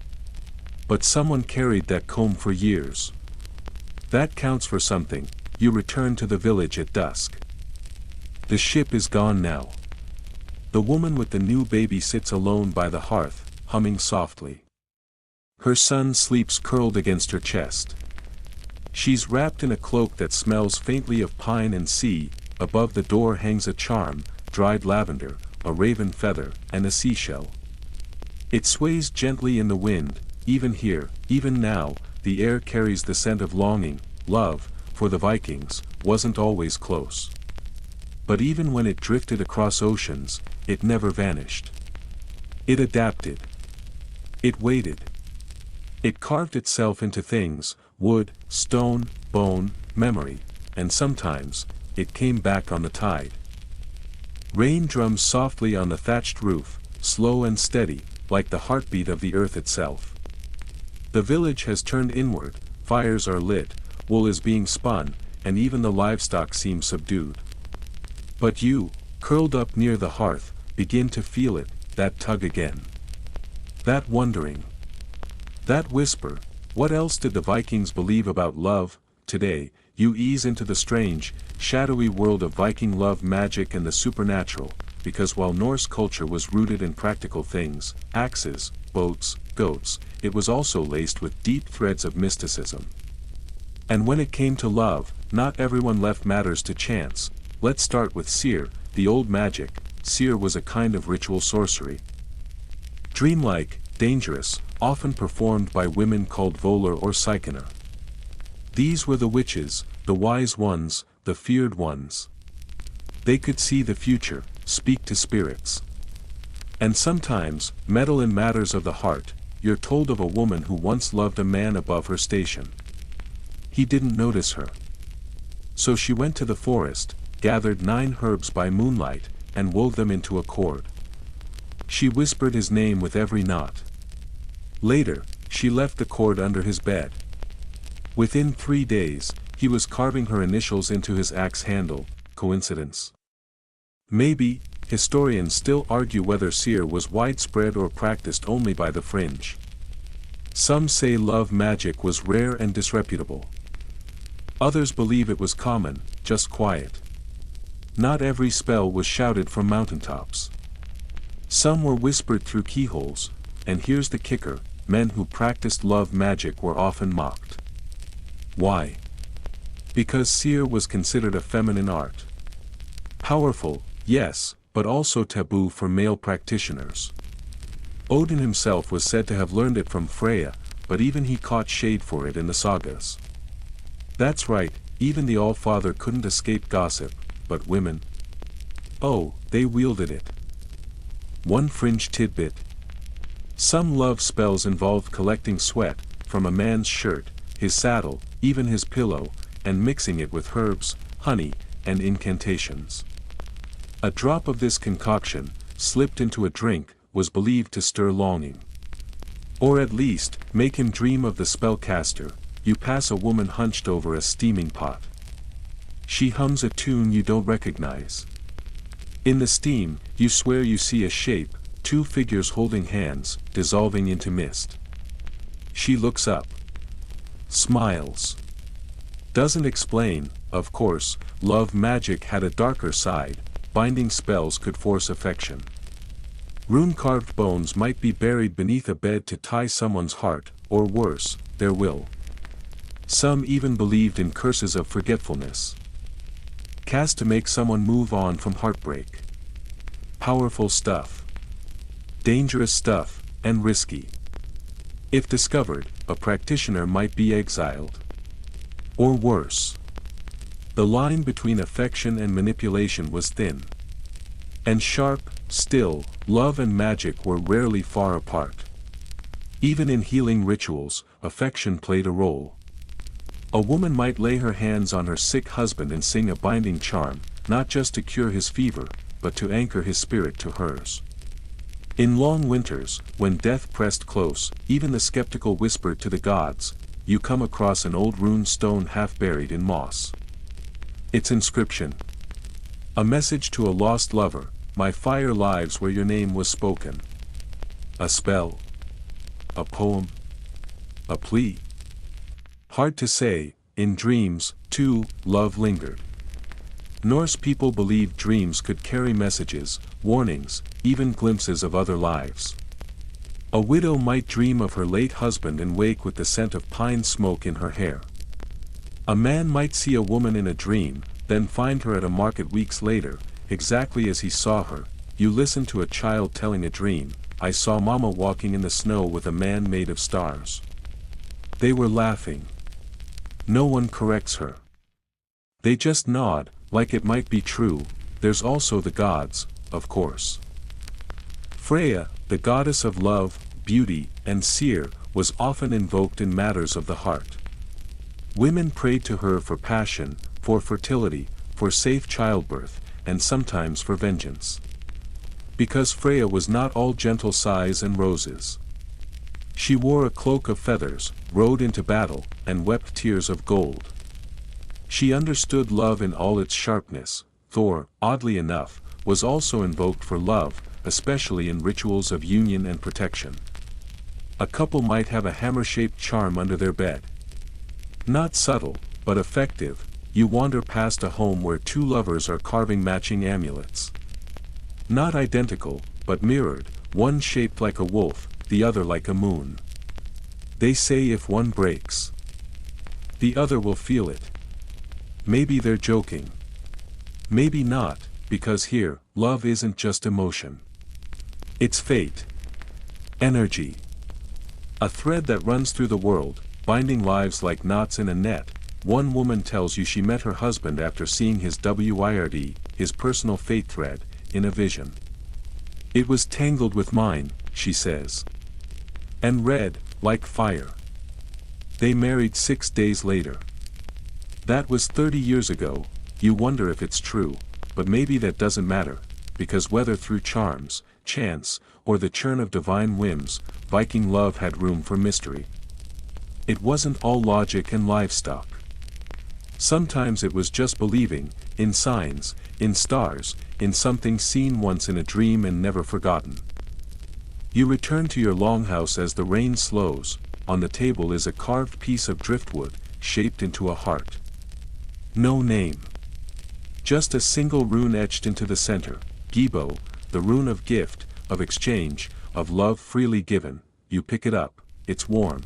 But someone carried that comb for years. That counts for something. You return to the village at dusk. The ship is gone now. The woman with the new baby sits alone by the hearth, humming softly. Her son sleeps curled against her chest. She's wrapped in a cloak that smells faintly of pine and sea. Above the door hangs a charm, dried lavender, a raven feather, and a seashell. It sways gently in the wind. Even here, even now, the air carries the scent of longing. Love, for the Vikings, wasn't always close. But even when it drifted across oceans, it never vanished. It adapted. It waited. It carved itself into things, wood, stone, bone, memory, and sometimes, it came back on the tide. Rain drums softly on the thatched roof, slow and steady, like the heartbeat of the earth itself. The village has turned inward, fires are lit, wool is being spun, and even the livestock seem subdued. But you, curled up near the hearth, begin to feel it, that tug again. That wondering. That whisper. What else did the Vikings believe about love? Today, you ease into the strange, shadowy world of Viking love magic and the supernatural, because while Norse culture was rooted in practical things, axes, boats, goats, it was also laced with deep threads of mysticism. And when it came to love, not everyone left matters to chance. Let's start with Seidr, the old magic. Seidr was a kind of ritual sorcery. Dreamlike, dangerous, often performed by women called Volar or Psychona. These were the witches, the wise ones, the feared ones. They could see the future, speak to spirits. And sometimes, meddle in matters of the heart. You're told of a woman who once loved a man above her station. He didn't notice her. So she went to the forest, gathered 9 herbs by moonlight, and wove them into a cord. She whispered his name with every knot. Later, she left the cord under his bed. Within 3 days, he was carving her initials into his axe handle. Coincidence? Maybe. Historians still argue whether Seidr was widespread or practiced only by the fringe. Some say love magic was rare and disreputable. Others believe it was common, just quiet. Not every spell was shouted from mountaintops. Some were whispered through keyholes, and here's the kicker, men who practiced love magic were often mocked. Why? Because Seidr was considered a feminine art. Powerful, yes, but also taboo for male practitioners. Odin himself was said to have learned it from Freya, but even he caught shade for it in the sagas. That's right, even the All-Father couldn't escape gossip, but women? Oh, they wielded it. One fringe tidbit. Some love spells involved collecting sweat, from a man's shirt, his saddle, even his pillow, and mixing it with herbs, honey, and incantations. A drop of this concoction, slipped into a drink, was believed to stir longing. Or at least, make him dream of the spellcaster. You pass a woman hunched over a steaming pot. She hums a tune you don't recognize. In the steam, you swear you see a shape, two figures holding hands, dissolving into mist. She looks up. Smiles. Doesn't explain, of course, love magic had a darker side, binding spells could force affection. Rune-carved bones might be buried beneath a bed to tie someone's heart, or worse, their will. Some even believed in curses of forgetfulness. Cast to make someone move on from heartbreak. Powerful stuff. Dangerous stuff, and risky. If discovered, a practitioner might be exiled. Or worse. The line between affection and manipulation was thin. And sharp, still, love and magic were rarely far apart. Even in healing rituals, affection played a role. A woman might lay her hands on her sick husband and sing a binding charm, not just to cure his fever, but to anchor his spirit to hers. In long winters, when death pressed close, even the skeptical whispered to the gods, you come across an old rune stone half buried in moss. Its inscription. A message to a lost lover, my fire lives where your name was spoken. A spell. A poem. A plea. Hard to say, in dreams, too, love lingered. Norse people believed dreams could carry messages, warnings, even glimpses of other lives. A widow might dream of her late husband and wake with the scent of pine smoke in her hair. A man might see a woman in a dream, then find her at a market weeks later, exactly as he saw her. You listen to a child telling a dream, I saw Mama walking in the snow with a man made of stars. They were laughing. No one corrects her. They just nod, like it might be true. There's also the gods, of course. Freya, the goddess of love, beauty, and seer, was often invoked in matters of the heart. Women prayed to her for passion, for fertility, for safe childbirth, and sometimes for vengeance. Because Freya was not all gentle sighs and roses. She wore a cloak of feathers, rode into battle, and wept tears of gold. She understood love in all its sharpness. Thor, oddly enough, was also invoked for love, especially in rituals of union and protection. A couple might have a hammer-shaped charm under their bed. Not subtle, but effective. You wander past a home where two lovers are carving matching amulets. Not identical, but mirrored, one shaped like a wolf, the other like a moon. They say if one breaks, the other will feel it. Maybe they're joking. Maybe not, because here, love isn't just emotion. It's fate. Energy. A thread that runs through the world, binding lives like knots in a net. One woman tells you she met her husband after seeing his WIRD, his personal fate thread, in a vision. It was tangled with mine, she says. And red, like fire. They married 6 days later. That was 30 years ago. You wonder if it's true, but maybe that doesn't matter, because whether through charms, chance, or the churn of divine whims, Viking love had room for mystery. It wasn't all logic and livestock. Sometimes it was just believing, in signs, in stars, in something seen once in a dream and never forgotten. You return to your longhouse as the rain slows. On the table is a carved piece of driftwood, shaped into a heart. No name. Just a single rune etched into the center, Gibo, the rune of gift, of exchange, of love freely given. You pick it up, it's warm.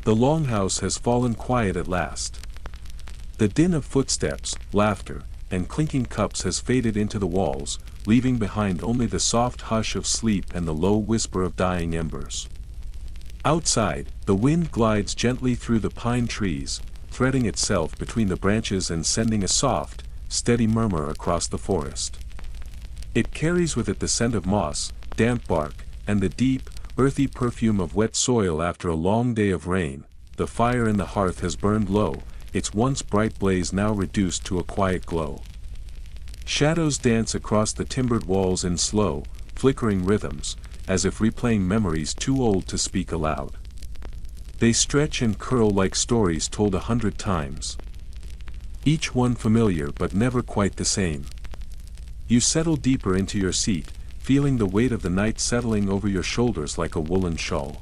The longhouse has fallen quiet at last. The din of footsteps, laughter, and clinking cups has faded into the walls, leaving behind only the soft hush of sleep and the low whisper of dying embers. Outside, the wind glides gently through the pine trees, threading itself between the branches and sending a soft, steady murmur across the forest. It carries with it the scent of moss, damp bark, and the deep, earthy perfume of wet soil after a long day of rain. The fire in the hearth has burned low, its once bright blaze now reduced to a quiet glow. Shadows dance across the timbered walls in slow, flickering rhythms, as if replaying memories too old to speak aloud. They stretch and curl like stories told 100 times. Each one familiar but never quite the same. You settle deeper into your seat, feeling the weight of the night settling over your shoulders like a woolen shawl.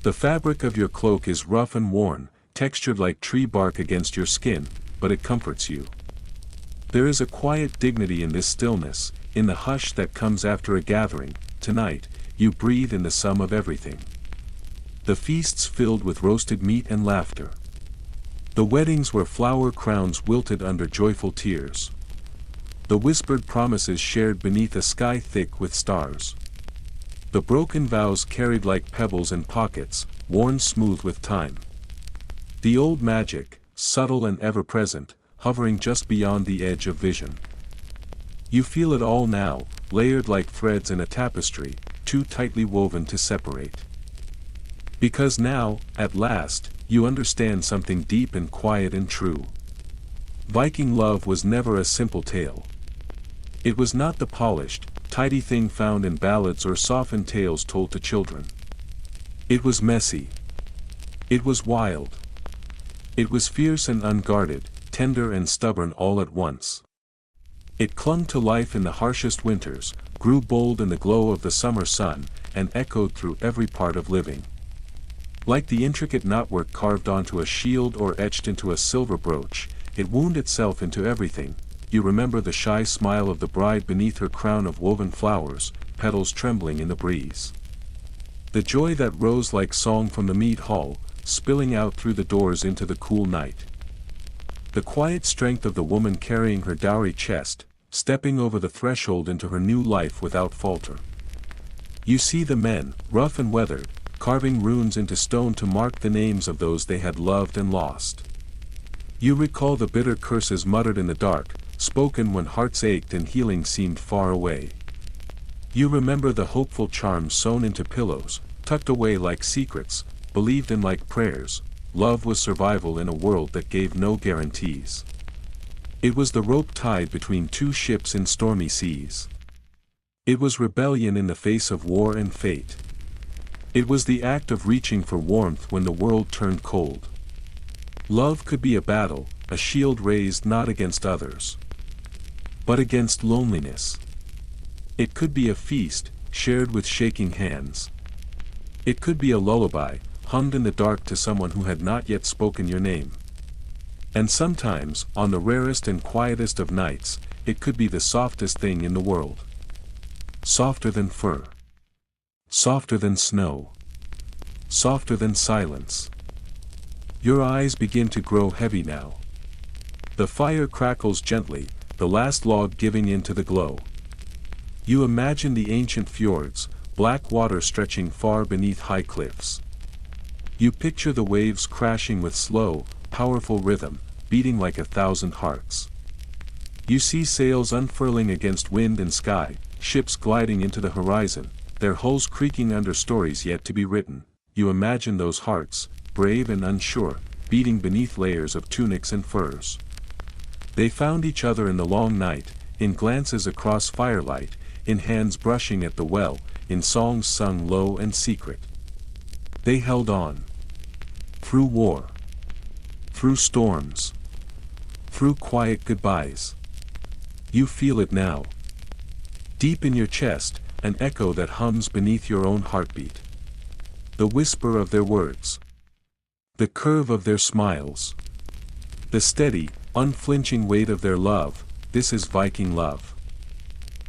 The fabric of your cloak is rough and worn, textured like tree bark against your skin, but it comforts you. There is a quiet dignity in this stillness, in the hush that comes after a gathering. Tonight, you breathe in the sum of everything. The feasts filled with roasted meat and laughter. The weddings where flower crowns wilted under joyful tears. The whispered promises shared beneath a sky thick with stars. The broken vows carried like pebbles in pockets, worn smooth with time. The old magic, subtle and ever-present, hovering just beyond the edge of vision. You feel it all now, layered like threads in a tapestry, too tightly woven to separate. Because now, at last, you understand something deep and quiet and true. Viking love was never a simple tale. It was not the polished, tidy thing found in ballads or softened tales told to children. It was messy. It was wild. It was fierce and unguarded, tender and stubborn all at once. It clung to life in the harshest winters, grew bold in the glow of the summer sun, and echoed through every part of living. Like the intricate knotwork carved onto a shield or etched into a silver brooch, it wound itself into everything. You remember the shy smile of the bride beneath her crown of woven flowers, petals trembling in the breeze. The joy that rose like song from the mead hall, spilling out through the doors into the cool night. The quiet strength of the woman carrying her dowry chest, stepping over the threshold into her new life without falter. You see the men, rough and weathered, carving runes into stone to mark the names of those they had loved and lost. You recall the bitter curses muttered in the dark, spoken when hearts ached and healing seemed far away. You remember the hopeful charms sewn into pillows, tucked away like secrets, believed in like prayers. Love was survival in a world that gave no guarantees. It was the rope tied between two ships in stormy seas. It was rebellion in the face of war and fate. It was the act of reaching for warmth when the world turned cold. Love could be a battle, a shield raised not against others, but against loneliness. It could be a feast, shared with shaking hands. It could be a lullaby, hummed in the dark to someone who had not yet spoken your name. And sometimes, on the rarest and quietest of nights, it could be the softest thing in the world. Softer than fur. Softer than snow. Softer than silence. Your eyes begin to grow heavy now. The fire crackles gently, the last log giving in to the glow. You imagine the ancient fjords, black water stretching far beneath high cliffs. You picture the waves crashing with slow, powerful rhythm, beating like 1,000 hearts. You see sails unfurling against wind and sky, ships gliding into the horizon, their hulls creaking under stories yet to be written. You imagine those hearts, brave and unsure, beating beneath layers of tunics and furs. They found each other in the long night, in glances across firelight, in hands brushing at the well, in songs sung low and secret. They held on. Through war. Through storms. Through quiet goodbyes. You feel it now. Deep in your chest, an echo that hums beneath your own heartbeat. The whisper of their words. The curve of their smiles. The steady, unflinching weight of their love. This is Viking love.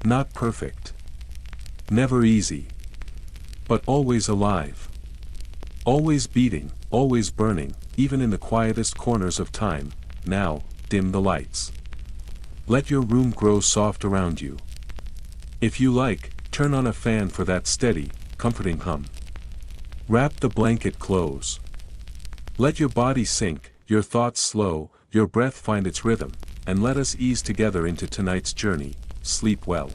Not perfect. Never easy. But always alive. Always beating, always burning, even in the quietest corners of time. Now, dim the lights. Let your room grow soft around you. If you like, turn on a fan for that steady, comforting hum. Wrap the blanket close. Let your body sink, your thoughts slow, your breath find its rhythm, and let us ease together into tonight's journey. Sleep well.